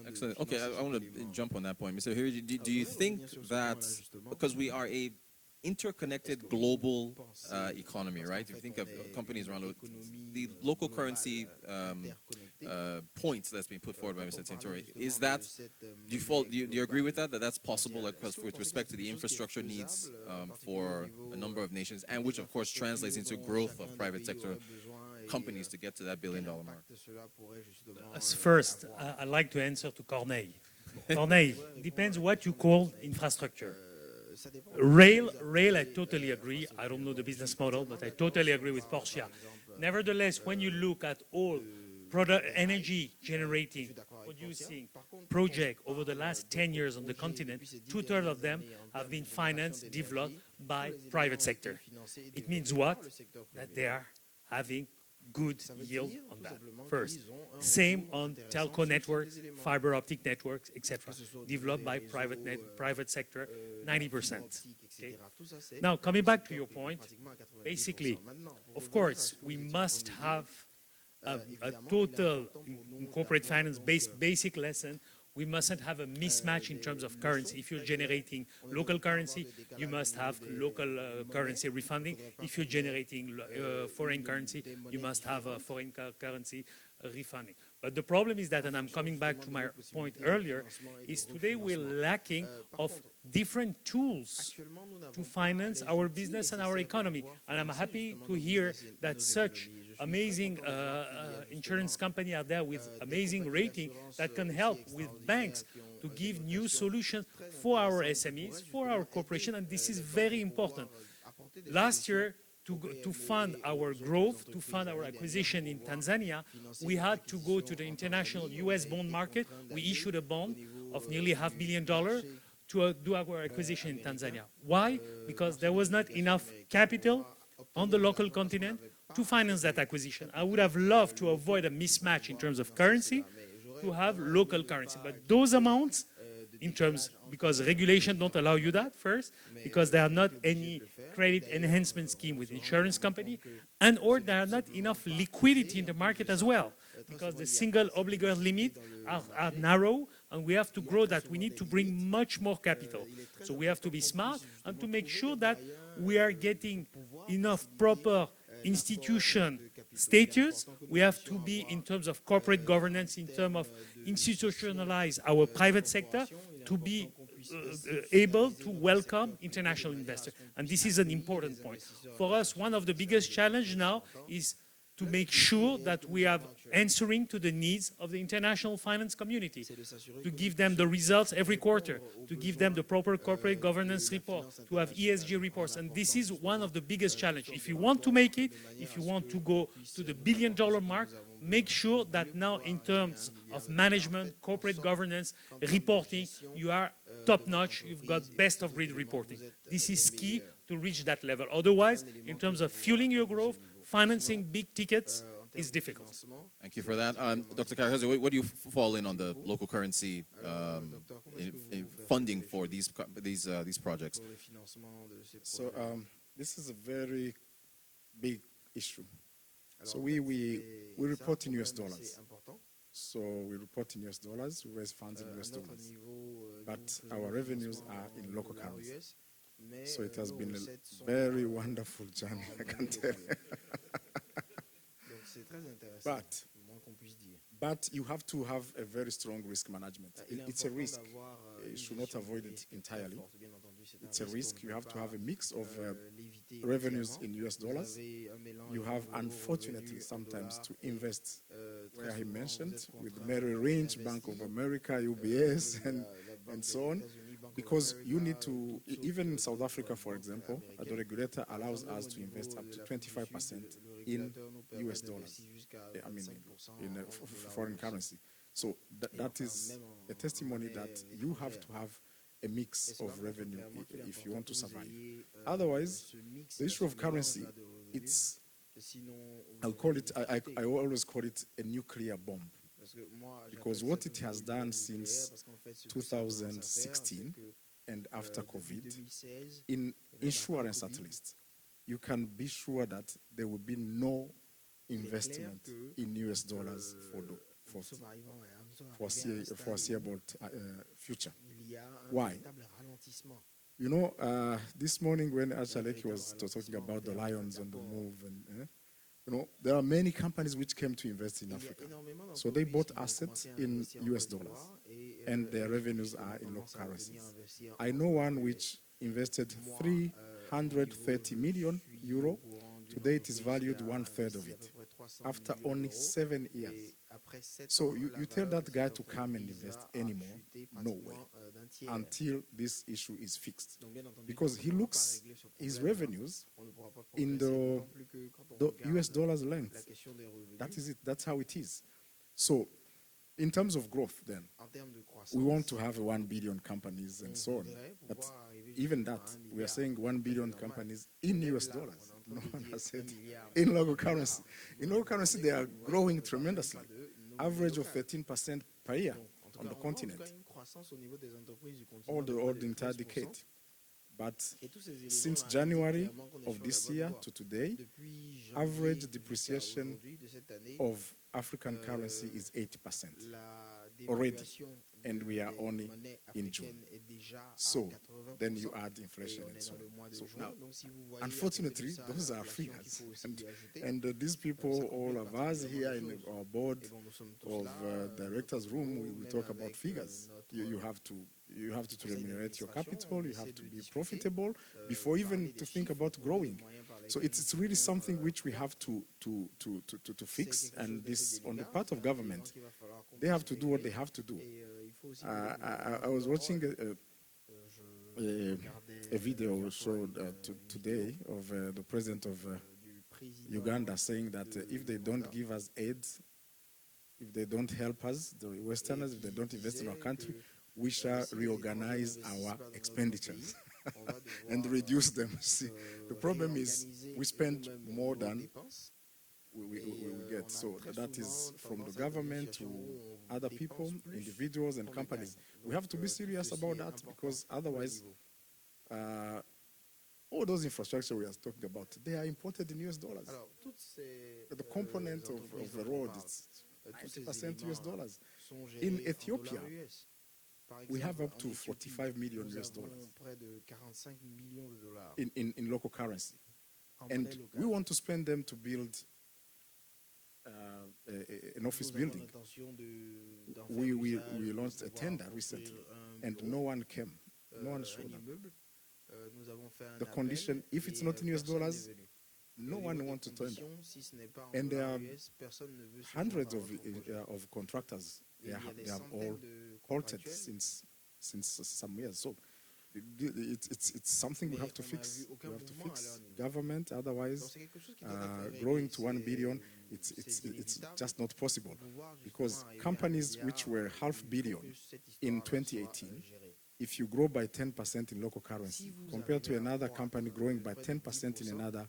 Excellent. Okay, I want to jump on that point. Mr. Harry, do you think that, because we are a interconnected global economy, right? If you think of companies around the local currency points that's been put forward by Mr. Tintori, is that, do you agree with that, that's possible, like, with respect to the infrastructure needs for a number of nations, and which of course translates into growth of private sector companies to get to that $1 billion mark? First, I'd like to answer to Corneille. Corneille, depends what you call infrastructure. Rail, I totally agree. I don't know the business model, but I totally agree with Portia. Nevertheless, when you look at all energy generating, producing projects over the last 10 years on the continent, 2/3 of them have been financed, developed by private sector. It means what? That they are having good yield on that. First, same on telco networks, fiber optic networks, etc., developed by private sector, 90%. Okay? Now, coming back to your point, basically, of course, we must have a total in corporate finance basic lesson. We mustn't have a mismatch in terms of currency. If you're generating local currency, you must have local currency refunding. If you're generating foreign currency, you must have a foreign currency refunding. But the problem is that, and I'm coming back to my point earlier, is today we're lacking of different tools to finance our business and our economy. And I'm happy to hear that such amazing insurance company are there with amazing rating that can help with banks to give new solutions for our SMEs, for our corporation, and this is very important. Last year, to fund our growth, to fund our acquisition in Tanzania, we had to go to the international US bond market. We issued a bond of nearly $500 million to do our acquisition in Tanzania. Why? Because there was not enough capital on the local continent to finance that acquisition. I would have loved to avoid a mismatch in terms of currency, to have local currency. But those amounts, in terms, because regulation don't allow you that, first, because there are not any credit enhancement scheme with insurance company, and or there are not enough liquidity in the market as well, because the single obligor limit are narrow, and we have to grow that. We need to bring much more capital. So we have to be smart and to make sure that we are getting enough proper institution status. We have to be, in terms of corporate governance, in terms of institutionalize our private sector, to be able to welcome international investors. And this is an important point. For us, one of the biggest challenges now is to make sure that we are answering to the needs of the international finance community, to give them the results every quarter, to give them the proper corporate governance report, to have ESG reports. And this is one of the biggest challenges. If you want to make it, if you want to go to the $1 billion mark, make sure that now in terms of management, corporate governance, reporting, you are top-notch, you've got best-of-breed reporting. This is key to reach that level. Otherwise, in terms of fueling your growth, financing big tickets is difficult. Thank you for that. Dr. Karekezi, what do you fall in on the local currency in funding for these projects? So this is a very big issue. So we report in US dollars. So we report in US dollars, we raise funds in US dollars. But our revenues are in local currency. So it has been a very wonderful journey, I can tell you. But you have to have a very strong risk management. It's a risk. You should not avoid it entirely. It's a risk. You have to have a mix of revenues in US dollars. You have, unfortunately, sometimes to invest, where he mentioned, with Merrill Lynch, Bank of America, UBS, and so on. because you need to, even in South Africa, for example, the regulator allows us to invest up to 25% in US dollars, I mean, in foreign currency. So that is a testimony that you have to have a mix of revenue if you want to survive. Otherwise, the issue of currency, it's, I'll call it, I always call it a nuclear bomb. Because what it has done since 2016 and after COVID, in insurance at least, you can be sure that there will be no investment in US dollars for the foreseeable future. Why? You know, this morning when Achaleki was talking about the lions on the move, and you know, there are many companies which came to invest in Africa. So they bought assets in US dollars, and their revenues are in local currencies. I know one which invested 330 million euro. Today it is valued 1/3 of it, after only 7 years. So you tell that guy to come and invest anymore? No way, until this issue is fixed. Because he looks his revenues in the US dollars length. That is it, that's how it is. So in terms of growth then, we want to have 1 billion companies and so on. But even that, we are saying 1 billion companies in US dollars. No one has said in local currency. In local currency, they are growing tremendously. Average of 13% per year on the continent, all the entire decade. But since January of this year to today, average depreciation of African currency is 80% already, and we are only in June. So then you add inflation and so on. So now, unfortunately, those are figures. And these people, all of us here in our board of directors room, we talk about figures. You have to remunerate your capital, you have to be profitable before even to think about growing. So it's really something which we have to fix, and this on the part of government, they have to do what they have to do. I was watching a video showed today of the president of Uganda saying that if they don't give us aid, if they don't help us, the Westerners, if they don't invest in our country, we shall reorganize our expenditures and reduce them. See, the problem is we spend more than we get. So that is from the government to other people, individuals and companies. We have to be serious about that, because otherwise, all those infrastructure we are talking about, they are imported in US dollars. The component of the road is 90% US dollars. In Ethiopia, we have up to 45 million US dollars in local currency. And we want to spend them to build an office building. We launched a tender recently, and no one came. No one showed up. The condition, if it's not in US dollars, no one wants to tender. And there are hundreds of contractors. They have all halted since some years. So it's something we have to fix. We have to fix government. Otherwise, growing to 1 billion, it's just not possible. Because companies which were $500 million in 2018, if you grow by 10% in local currency, compared to another company growing by 10% in another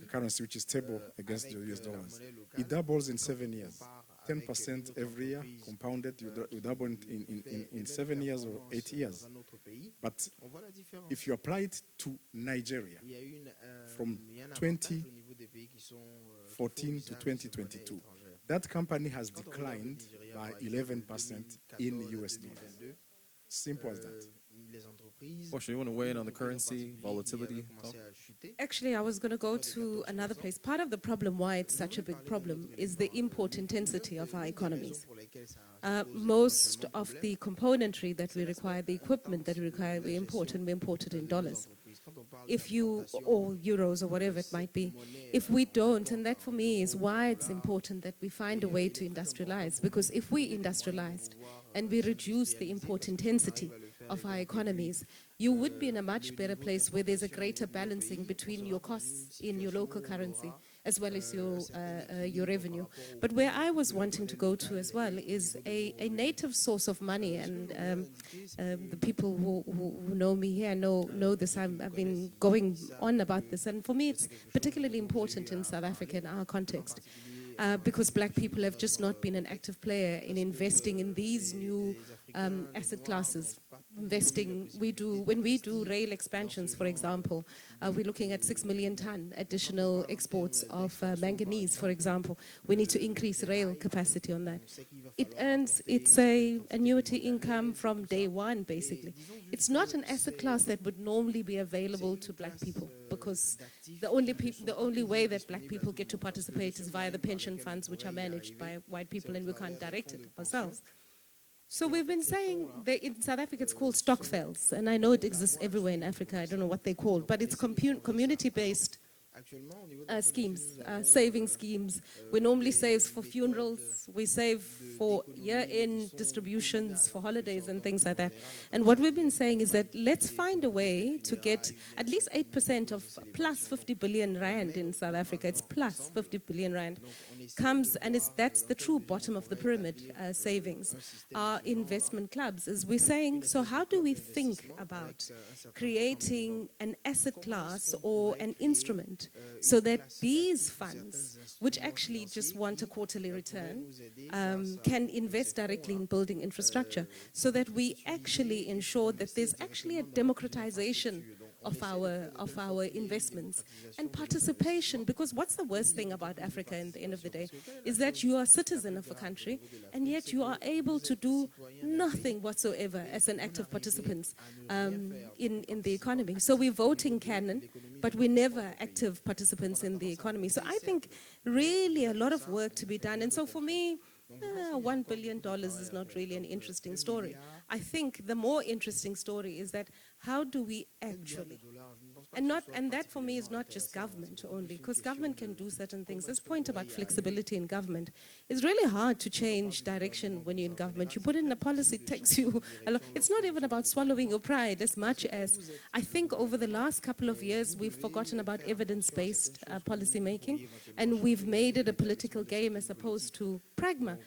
currency which is stable against the US dollars, it doubles in 7 years. 10% every year, compounded, you double in 7 years or 8 years. But if you apply it to Nigeria, from 2014 to 2022, that company has declined by 11% in US dollars. Simple as that. Portia, you want to weigh in on the currency volatility talk? Actually, I was going to go to another place. Part of the problem why it's such a big problem is the import intensity of our economies. Most of the componentry that we require, the equipment that we require, we import, and we import it in dollars. If you, or euros or whatever it might be, if we don't, and that for me is why it's important that we find a way to industrialize, because if we industrialized and we reduce the import intensity of our economies, you would be in a much better place where there's a greater balancing between your costs in your local currency as well as your revenue. But where I was wanting to go to as well is a native source of money, and the people who know me here know this. I've been going on about this, and for me it's particularly important in South Africa in our context. Because black people have just not been an active player in investing in these new asset classes. Investing, when we do rail expansions, for example, we're looking at 6 million ton additional exports of manganese, for example. We need to increase rail capacity on that. It's a annuity income from day one, basically. It's not an asset class that would normally be available to black people, because the only way that black people get to participate is via the pension funds, which are managed by white people, and we can't direct it ourselves. So we've been saying that in South Africa it's called stokvels, and I know it exists everywhere in Africa. I don't know what they're called, but it's community-based schemes, saving schemes. We normally save for funerals, we save for year-end distributions, for holidays and things like that. And what we've been saying is that let's find a way to get at least 8% of plus 50 billion rand in South Africa. It's plus 50 billion rand comes, and that's the true bottom of the pyramid savings. Our investment clubs, as we're saying, so how do we think about creating an asset class or an instrument so that these funds, which actually just want a quarterly return, can invest directly in building infrastructure, so that we actually ensure that there's actually a democratization of our investments and participation. Because what's the worst thing about Africa in the end of the day is that you are a citizen of a country, and yet you are able to do nothing whatsoever as an active participant in the economy. So we vote in canon, but we're never active participants in the economy. So I think really a lot of work to be done. And so for me, $1 billion is not really an interesting story. I think the more interesting story is that how do we actually, and that for me is not just government only, because government can do certain things. This point about flexibility in government is really hard to change direction when you're in government. You put in a policy, it takes you a lot. It's not even about swallowing your pride as much as I think over the last couple of years we've forgotten about evidence-based policy making, and we've made it a political game as opposed to pragma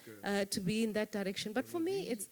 to be in that direction. But for me, it's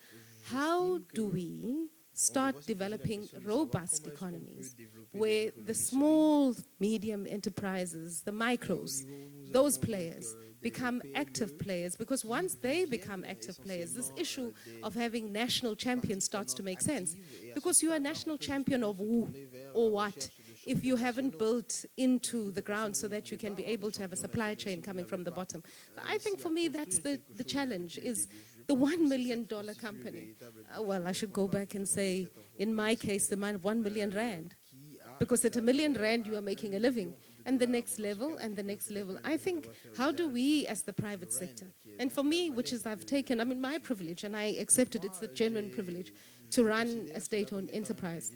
how do we start developing robust economies where the small, medium enterprises, the micros, those players become active players, because once they become active players, this issue of having national champions starts to make sense, because you are a national champion of who or what if you haven't built into the ground so that you can be able to have a supply chain coming from the bottom. I think for me that's the challenge, is the $1 million company. Well, I should go back and say, in my case, the amount of 1 million rand. Because at R1 million, you are making a living. And the next level, and the next level. I think, how do we, as the private sector, and for me, which is I've taken, I mean, my privilege, and I accept it, it's a genuine privilege, to run a state-owned enterprise.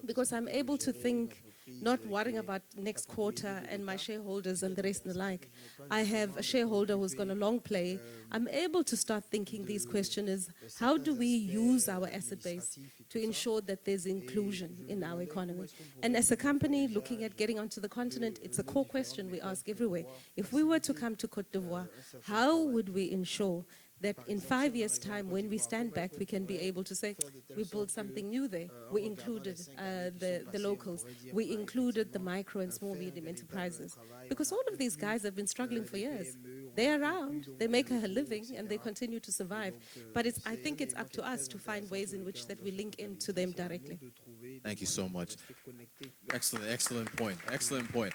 Because I'm able to think, not worrying about next quarter and my shareholders and the rest and the like. I have a shareholder who's got a long play. I'm able to start thinking these questions is, how do we use our asset base to ensure that there's inclusion in our economy? And as a company looking at getting onto the continent, it's a core question we ask everywhere. If we were to come to Côte d'Ivoire, how would we ensure that in 5 years' time, when we stand back, we can be able to say, we built something new there. We included the locals. We included the micro and small medium enterprises. Because all of these guys have been struggling for years. They're around, they make a living, and they continue to survive. But I think it's up to us to find ways in which that we link into them directly. Thank you so much. Excellent point. Excellent point.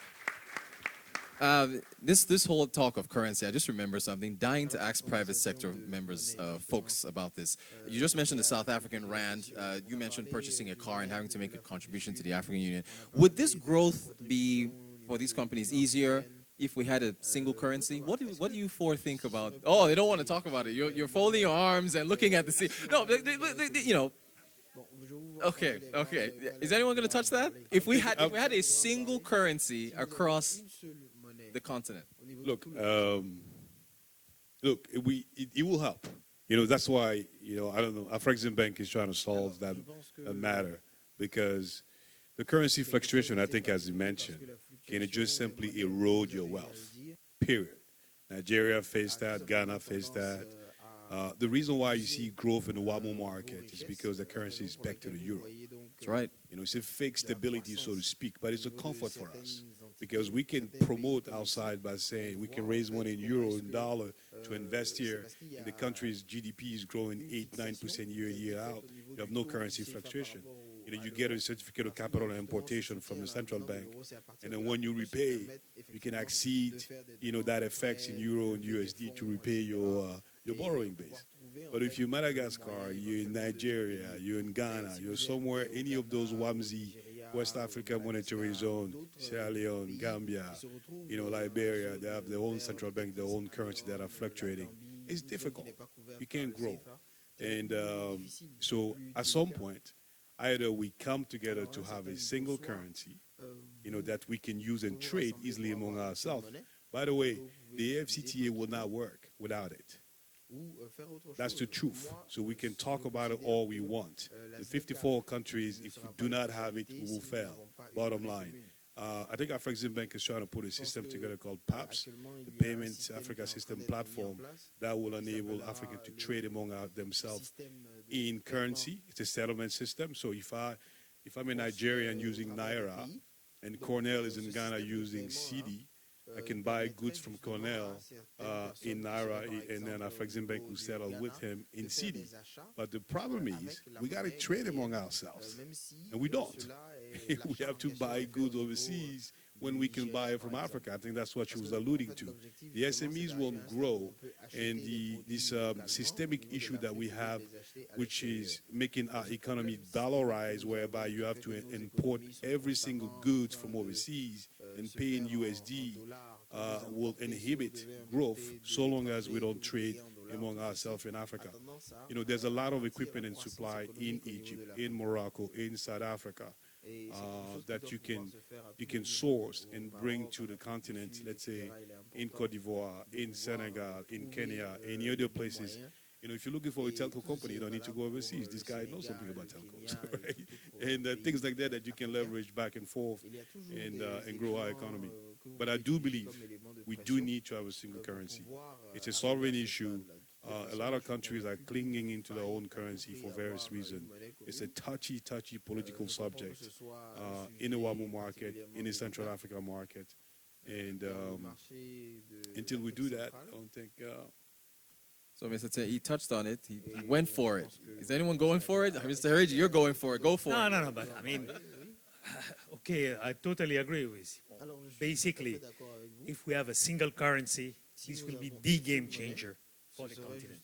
This whole talk of currency, I just remember something, dying to ask private sector members, folks about this. You just mentioned the South African rand. You mentioned purchasing a car and having to make a contribution to the African Union. Would this growth be, for these companies, easier if we had a single currency? What do you four think about? Oh, they don't want to talk about it. You're folding your arms and looking at the sea. No, you know. Okay. Is anyone going to touch that? If we had a single currency across the continent. Look, it will help. You know, that's why, I don't know. Afreximbank is trying to solve that matter because the currency fluctuation, I think, as you mentioned, can just simply erode your wealth. Period. Nigeria faced that. Ghana faced that. The reason why you see growth in the WAMU market is because the currency is back to the euro. That's right. It's a fake stability, so to speak, but it's a comfort for us because we can promote outside by saying we can raise money in euro and dollar to invest here. And the country's GDP is growing 8-9% year out. You have no currency fluctuation. You get a certificate of capital and importation from the central bank, and then when you repay, you can exceed, that effects in euro and USD to repay your borrowing base. But if you're Madagascar, you're in Nigeria, you're in Ghana, you're somewhere, any of those WAMZ, West Africa Monetary Zone, Sierra Leone, Gambia, Liberia, they have their own central bank, their own currency that are fluctuating. It's difficult. You can't grow. And so at some point, either we come together to have a single currency, that we can use and trade easily among ourselves. By the way, the AFCTA will not work without it. That's the truth. So we can talk about it all we want. The 54 countries, if we do not have it, we will fail. Bottom line. I think Afreximbank is trying to put a system together called PAPS, the Payments Africa System Platform, that will enable Africans to trade among themselves in currency. It's a settlement system. So if I'm a Nigerian using Naira and Cornell is in Ghana using CD, I can buy goods from Cornell in Naira, and then Afreximbank will settle with him in CD. But the problem is, we got to trade among ourselves, and we don't. We have to buy goods overseas when we can buy it from Africa. I think that's what she was alluding to. The SMEs won't grow, and this systemic issue that we have, which is making our economy dollarize, whereby you have to import every single goods from overseas and pay in USD, will inhibit growth so long as we don't trade among ourselves in Africa. There's a lot of equipment and supply in Egypt, in Morocco, in South Africa, that you can source and bring to the continent, let's say in Cote d'Ivoire, in Senegal, in Kenya, any other places. If you're looking for a telco company, you don't need to go overseas. This guy knows something about telcos, right? And things like that you can leverage back and forth and grow our economy. But I do believe we do need to have a single currency. It's a sovereign issue. A lot of countries are clinging into their own currency for various reasons. It's a touchy political subject in the WAMU market, in the Central Africa market. And until we do that, I don't think... So, Mr. T, he touched on it. He went for it. Is anyone going for it? Mr. Hariji, you're going for it. Go for it. No, but I mean, okay, I totally agree with you. Basically, if we have a single currency, this will be the game changer for the continent.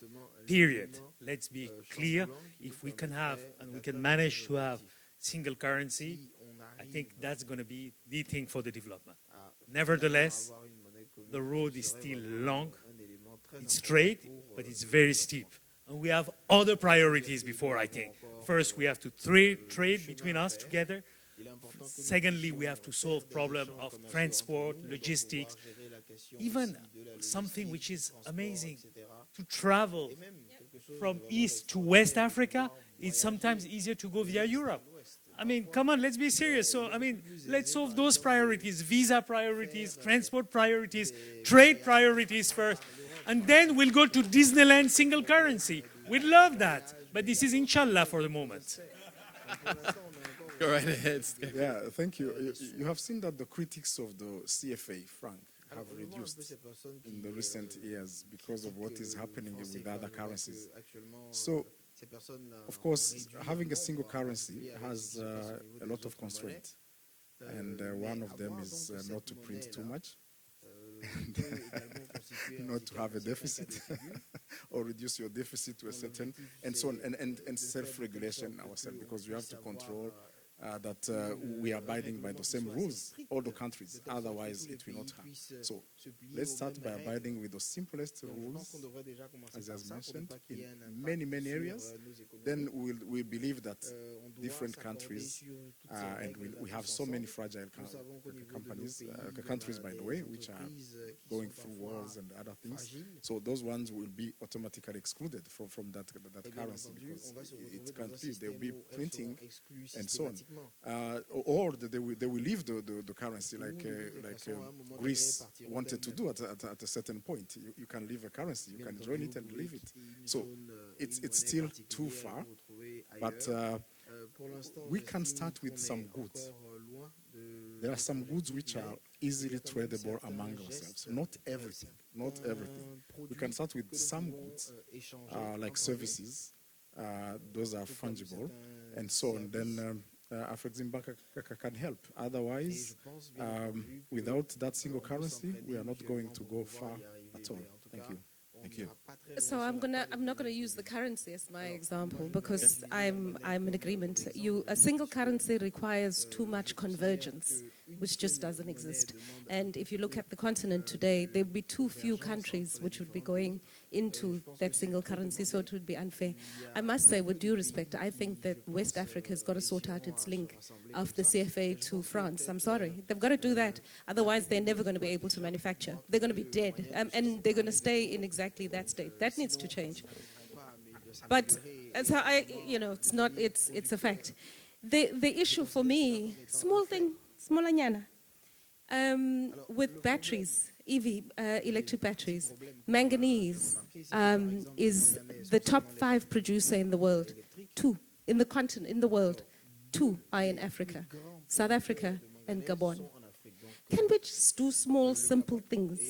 Period. Let's be clear. If we can have, and we can manage to have single currency, I think that's going to be the thing for the development. Nevertheless, the road is still long. It's straight, but it's very steep. And we have other priorities before, I think. First, we have to trade between us together. Secondly, we have to solve problem of transport, logistics, even something which is amazing, to travel from East to West Africa. It's sometimes easier to go via Europe. I mean, come on, let's be serious. So, I mean, let's solve those priorities, visa priorities, transport priorities, trade priorities first. And then we'll go to Disneyland single currency. We'd love that. But this is inshallah for the moment. Go right ahead. Yeah, thank you. You have seen that the critics of the CFA, franc, have reduced in the recent years because of what is happening with other currencies. So, of course, having a single currency has a lot of constraints. And one of them is not to print too much. And not to have a deficit or reduce your deficit to a certain, and so on, and self-regulation ourselves, because we have to control that we are abiding by the same rules, all the countries. Otherwise, it will not happen. So let's start by abiding with the simplest rules, as I mentioned, in many, many areas. Then we believe that different countries, and we have so many fragile countries, by the way, which are going through wars and other things. So those ones will be automatically excluded from that currency, because it can't be. They will be printing and so on. Or they will leave the currency, like Greece wanted to do at a certain point. You can leave a currency, you can join it and leave it. So it's still too far, but we can start with some goods. There are some goods which are easily tradable among ourselves. Not everything. We can start with some goods, like services. Those are fungible, and so on. Then Afreximbank can help. Otherwise, without that single currency, we are not going to go far at all. Thank you. Thank you. So I'm not gonna use the currency as my example, because I'm in agreement. A single currency requires too much convergence, which just doesn't exist. And if you look at the continent today, there would be too few countries which would be going into that single currency, so it would be unfair. I must say, with due respect, I think that West Africa has got to sort out its link of the CFA to France. I'm sorry. They've got to do that. Otherwise, they're never going to be able to manufacture. They're going to be dead. And they're going to stay in exactly that state. That needs to change. But so it's a fact. The issue for me, small thing, smolanyana, with batteries, EV, electric batteries, manganese is the top 5 producer in the world. 2 in the continent, in the world. 2 are in Africa, South Africa and Gabon. Can we just do small, simple things?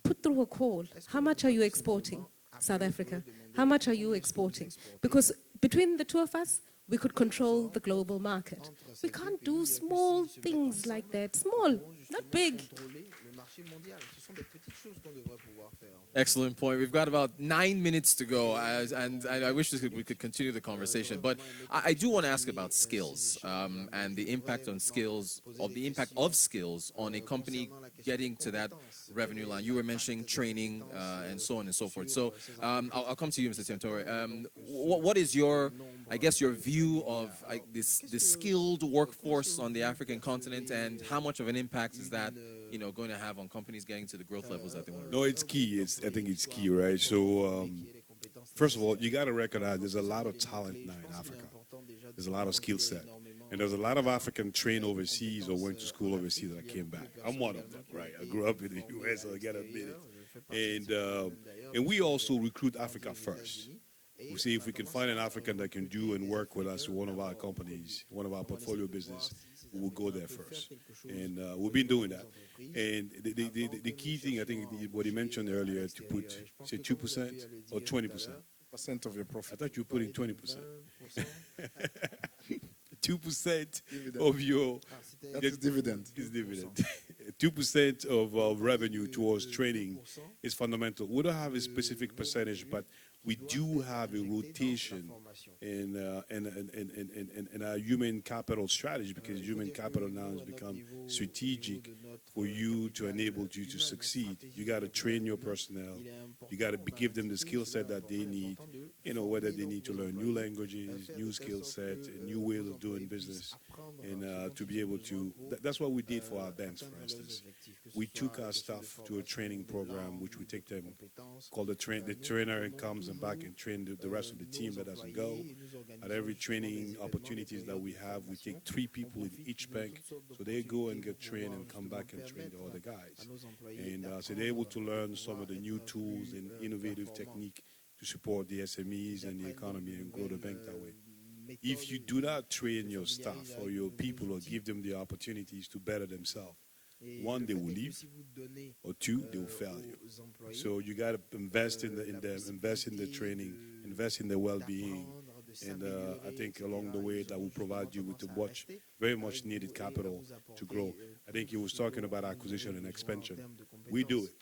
Put through a call. How much are you exporting, South Africa? How much are you exporting? Because between the two of us, we could control the global market. We can't do small things like that. Small, not big. Excellent point. We've got about 9 minutes to go, and I wish we could continue the conversation. But I do want to ask about skills and the impact on skills, of the impact of skills on a company getting to that revenue line. You were mentioning training and so on and so forth. So I'll come to you, Mr. Tiantore. What is your view of this skilled workforce on the African continent, and how much of an impact is that going to have on companies getting to the growth levels that they want to reach? No, it's key. I think it's key, right? So, first of all, you got to recognize there's a lot of talent now in Africa. There's a lot of skill set. And there's a lot of African trained overseas or went to school overseas that came back. I'm one of them, right? I grew up in the U.S., so I got to admit it. And we also recruit Africa first. We see if we can find an African that can do and work with us, one of our companies, one of our portfolio business, we will go there first. And we've been doing that. And the key thing, I think, what he mentioned earlier, to put, say, 2% or 20%. Percent of your profit. I thought you were putting 20%. 2% of your... That's dividend. Is dividend. 2% of revenue towards training is fundamental. We don't have a specific percentage, but we do have a rotation in our human capital strategy, because human capital now has become strategic for you to enable you to succeed. You got to train your personnel. You got to give them the skill set that they need, whether they need to learn new languages, new skill sets, a new way of doing business, and to be able to, that's what we did for our banks, for instance. We took our staff to a training program, which we take them, called the trainer comes and back and train the rest of the team that doesn't go. At every training opportunities that we have, we take 3 people in each bank, so they go and get trained and come back and train the other guys. And so they're able to learn some of the new tools and innovative technique to support the SMEs and the economy and grow the bank that way. If you do not train your staff or your people or give them the opportunities to better themselves, 1, they will leave, or 2, they will fail you. So you got to invest in them, invest in the training, invest in their well-being, and I think along the way that will provide you with very much needed capital to grow. I think he was talking about acquisition and expansion. We do it.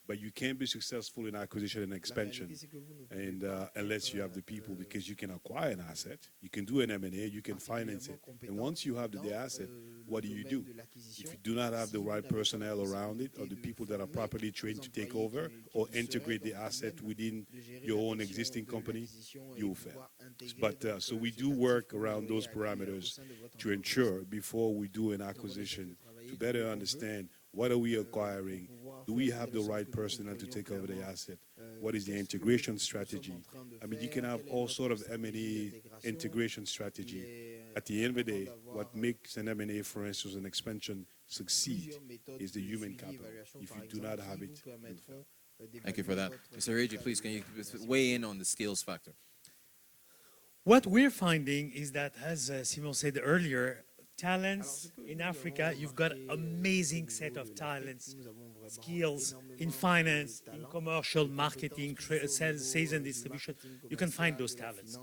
but you can't be successful in acquisition and expansion and unless you have the people, because you can acquire an asset, you can do an M&A, you can finance it. And once you have the asset, what do? If you do not have the right personnel around it or the people that are properly trained to take over or integrate the asset within your own existing company, you will fail. But so we do work around those parameters to ensure before we do an acquisition to better understand what are we acquiring, do we have the right personnel to take over the asset, what is the integration strategy. I mean, you can have all sort of M&A integration strategy. At the end of the day, what makes an M&A, for instance, an expansion succeed is the human capital. If you do not have it, you fail. Thank you for that. Mr. Reji, please, can you weigh in on the skills factor? What we're finding is that, as Simon said earlier, talents in Africa, you've got amazing set of talents, skills in finance, in commercial, marketing, sales and distribution. You can find those talents.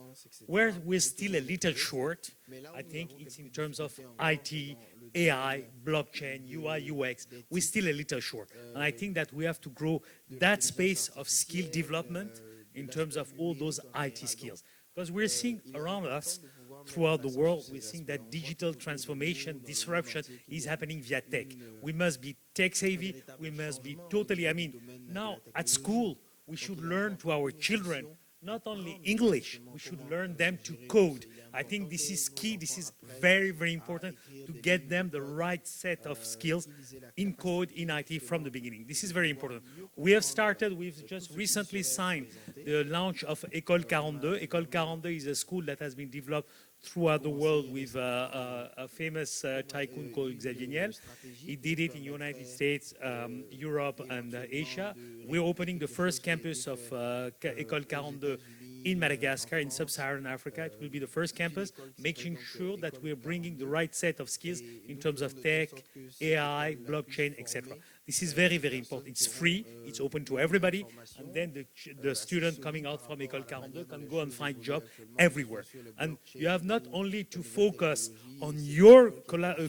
Where we're still a little short, I think it's in terms of IT, AI, blockchain, UI, UX. We're still a little short. And I think that we have to grow that space of skill development in terms of all those IT skills. Because we're seeing around us, throughout the world, we're seeing that digital transformation, disruption is happening via tech. We must be tech savvy. We must be totally, I mean, now at school, we should learn to our children not only English, we should learn them to code. I think this is key. This is very, very important to get them the right set of skills in code, in IT from the beginning. This is very important. We have started, we've just recently signed the launch of École 42. École 42 is a school that has been developed throughout the world with a famous tycoon called Xavier Niel. He did it in the United States, Europe, and Asia. We're opening the first campus of École 42 in Madagascar, in sub-Saharan Africa. It will be the first campus, making sure that we're bringing the right set of skills in terms of tech, AI, blockchain, etc. This is very, very important. It's free, it's open to everybody, and then the student coming out from École 42 can go and find job everywhere. And you have not only to focus on your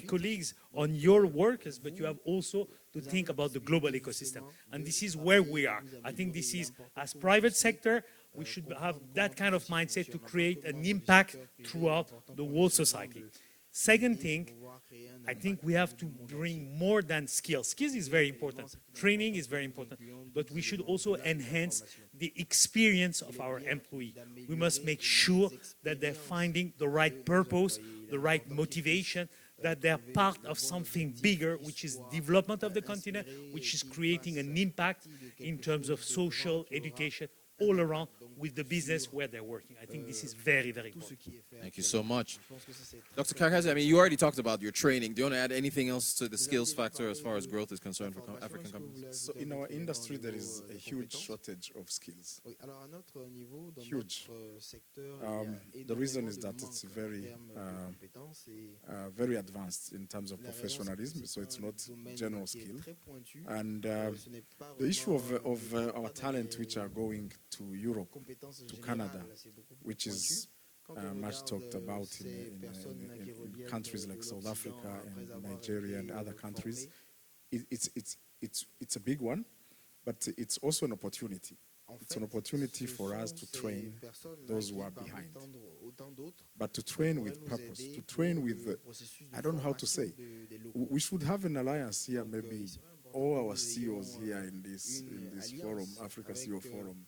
colleagues, on your workers, but you have also to think about the global ecosystem. And this is where we are. I think this is, as private sector, we should have that kind of mindset to create an impact throughout the whole society. Second thing, I think we have to bring more than skills. Skills is very important. Training is very important. But we should also enhance the experience of our employee. We must make sure that they're finding the right purpose, the right motivation, that they're part of something bigger, which is development of the continent, which is creating an impact in terms of social education all around with the business where they're working. I think this is very, very important. Thank you so much. Dr. Kakazi, I mean, you already talked about your training. Do you want to add anything else to the skills factor as far as growth is concerned for African companies? So in our industry, there is a huge shortage of skills. Huge. The reason is that it's very, very advanced in terms of professionalism, so it's not general skill. And the issue of our talent which are going to Europe, to Canada, which is much talked about in countries like South Africa and Nigeria and other countries. It's a big one, but it's also an opportunity. It's an opportunity for us to train those who are behind, but to train with purpose, to train with, I don't know how to say, we should have an alliance here, maybe all our CEOs here in this forum, Africa CEO Forum,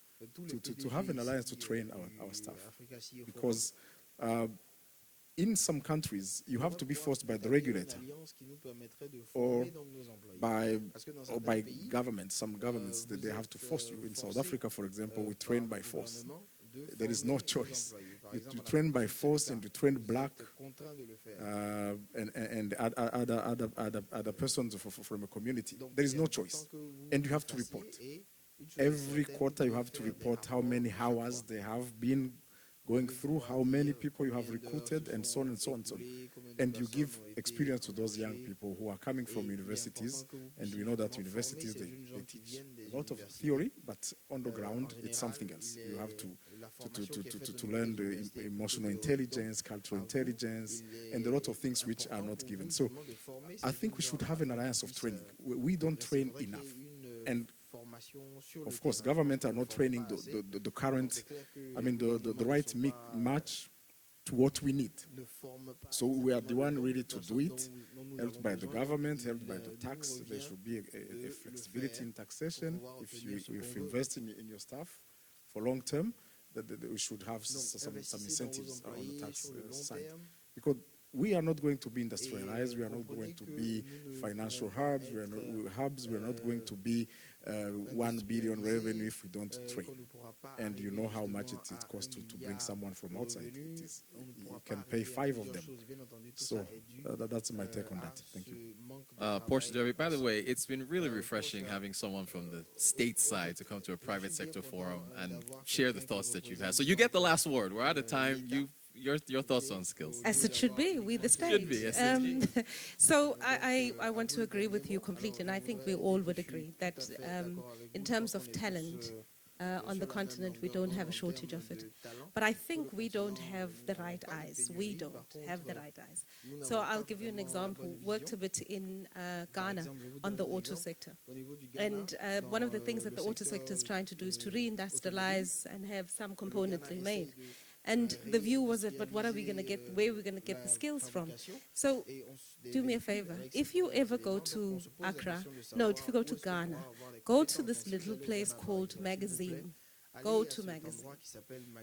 to have an alliance to train our staff. Because in some countries, you have to be forced by the regulator or by government. Some governments, they have to force you. In South Africa, for example, we train by force. There is no choice. You train by force, and you train black and other persons from a community. There is no choice. And you have to report. Every quarter you have to report how many hours they have been going through, how many people you have recruited, and so on and so on and so on. And you give experience to those young people who are coming from universities, and we know that universities, they teach a lot of theory, but on the ground, it's something else. You have to learn the emotional intelligence, cultural intelligence, and a lot of things which are not given. So I think we should have an alliance of training. We don't train enough. And Of course, government are not training the current, the right match to what we need. So we are the one really to do it, helped by the government, helped by the tax. There should be a flexibility in taxation. If you invest in your staff for long term, that we should have some incentives on the tax side. Because we are not going to be industrialized, we are not going to be financial hubs, we are not going to be 1 billion revenue if we don't train. And you know how much it costs to bring someone from outside. You can pay 5 of them. So that's my take on that. Thank you. Portia Derby, by the way, it's been really refreshing having someone from the state side to come to a private sector forum and share the thoughts that you've had. So you get the last word. We're out of time. Your thoughts on skills. As it should be, we the state. Should be, yes, indeed. So I want to agree with you completely, and I think we all would agree that in terms of talent on the continent, we don't have a shortage of it. But I think we don't have the right eyes. We don't have the right eyes. So I'll give you an example. Worked a bit in Ghana on the auto sector. And one of the things that the auto sector is trying to do is to reindustrialize and have some componentry made. And the view was that, but what are we going to get, where are we going to get the skills from? So do me a favor. If you ever go to Accra, no, if you go to Ghana, go to this little place called Magazine. Go to Magazine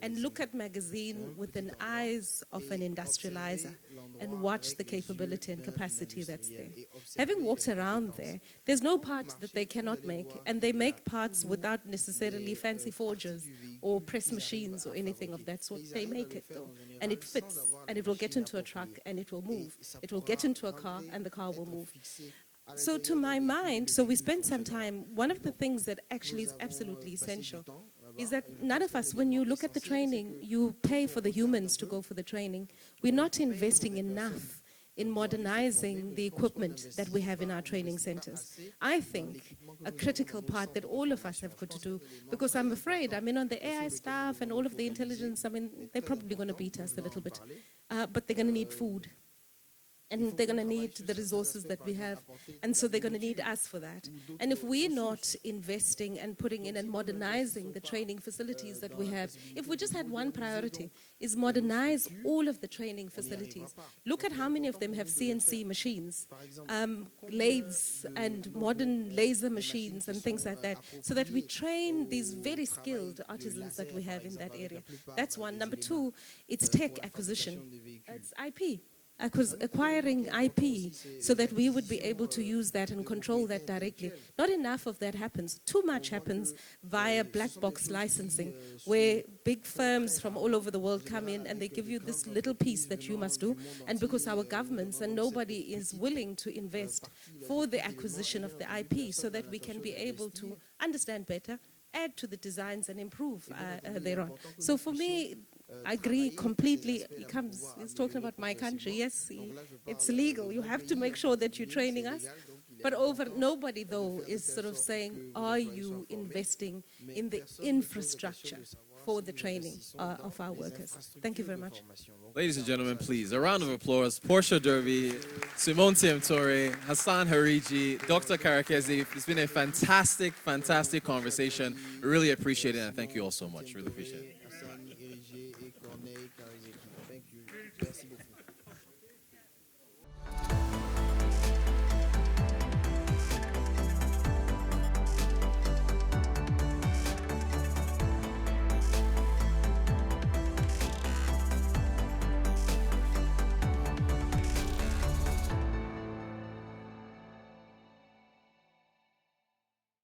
and look at Magazine with the eyes of an industrializer and watch the capability and capacity that's there. Having walked around there, there's no part that they cannot make, and they make parts without necessarily fancy forgers or press machines or anything of that sort. They make it though, and it fits, and it will get into a truck and it will move. It will get into a car and the car will move. So to my mind, so we spent some time, one of the things that actually is absolutely essential is that none of us, when you look at the training, you pay for the humans to go for the training. We're not investing enough in modernizing the equipment that we have in our training centers. I think a critical part that all of us have got to do, because I'm afraid, on the AI staff and all of the intelligence, they're probably going to beat us a little bit, but they're going to need food. And they're going to need the resources that we have. And so they're going to need us for that. And if we're not investing and putting in and modernizing the training facilities that we have, if we just had one priority, is modernize all of the training facilities. Look at how many of them have CNC machines, lathes and modern laser machines and things like that, so that we train these very skilled artisans that we have in that area. That's one. Number two, it's tech acquisition. It's IP. Acquiring IP so that we would be able to use that and control that directly. Not enough of that happens. Too much happens via black box licensing, where big firms from all over the world come in and they give you this little piece that you must do. And because our governments and nobody is willing to invest for the acquisition of the IP so that we can be able to understand better, add to the designs and improve thereon. So for me, I agree completely. He's talking about my country. Yes, it's legal. You have to make sure that you're training us. But nobody, though, is sort of saying, are you investing in the infrastructure for the training of our workers? Thank you very much. Ladies and gentlemen, please, a round of applause. Portia Derby, Simone Tiamtore, Hassan Hariji, Dr. Karekezi. It's been a fantastic, fantastic conversation. I really appreciate it, and thank you all so much. Really appreciate it. Thank you.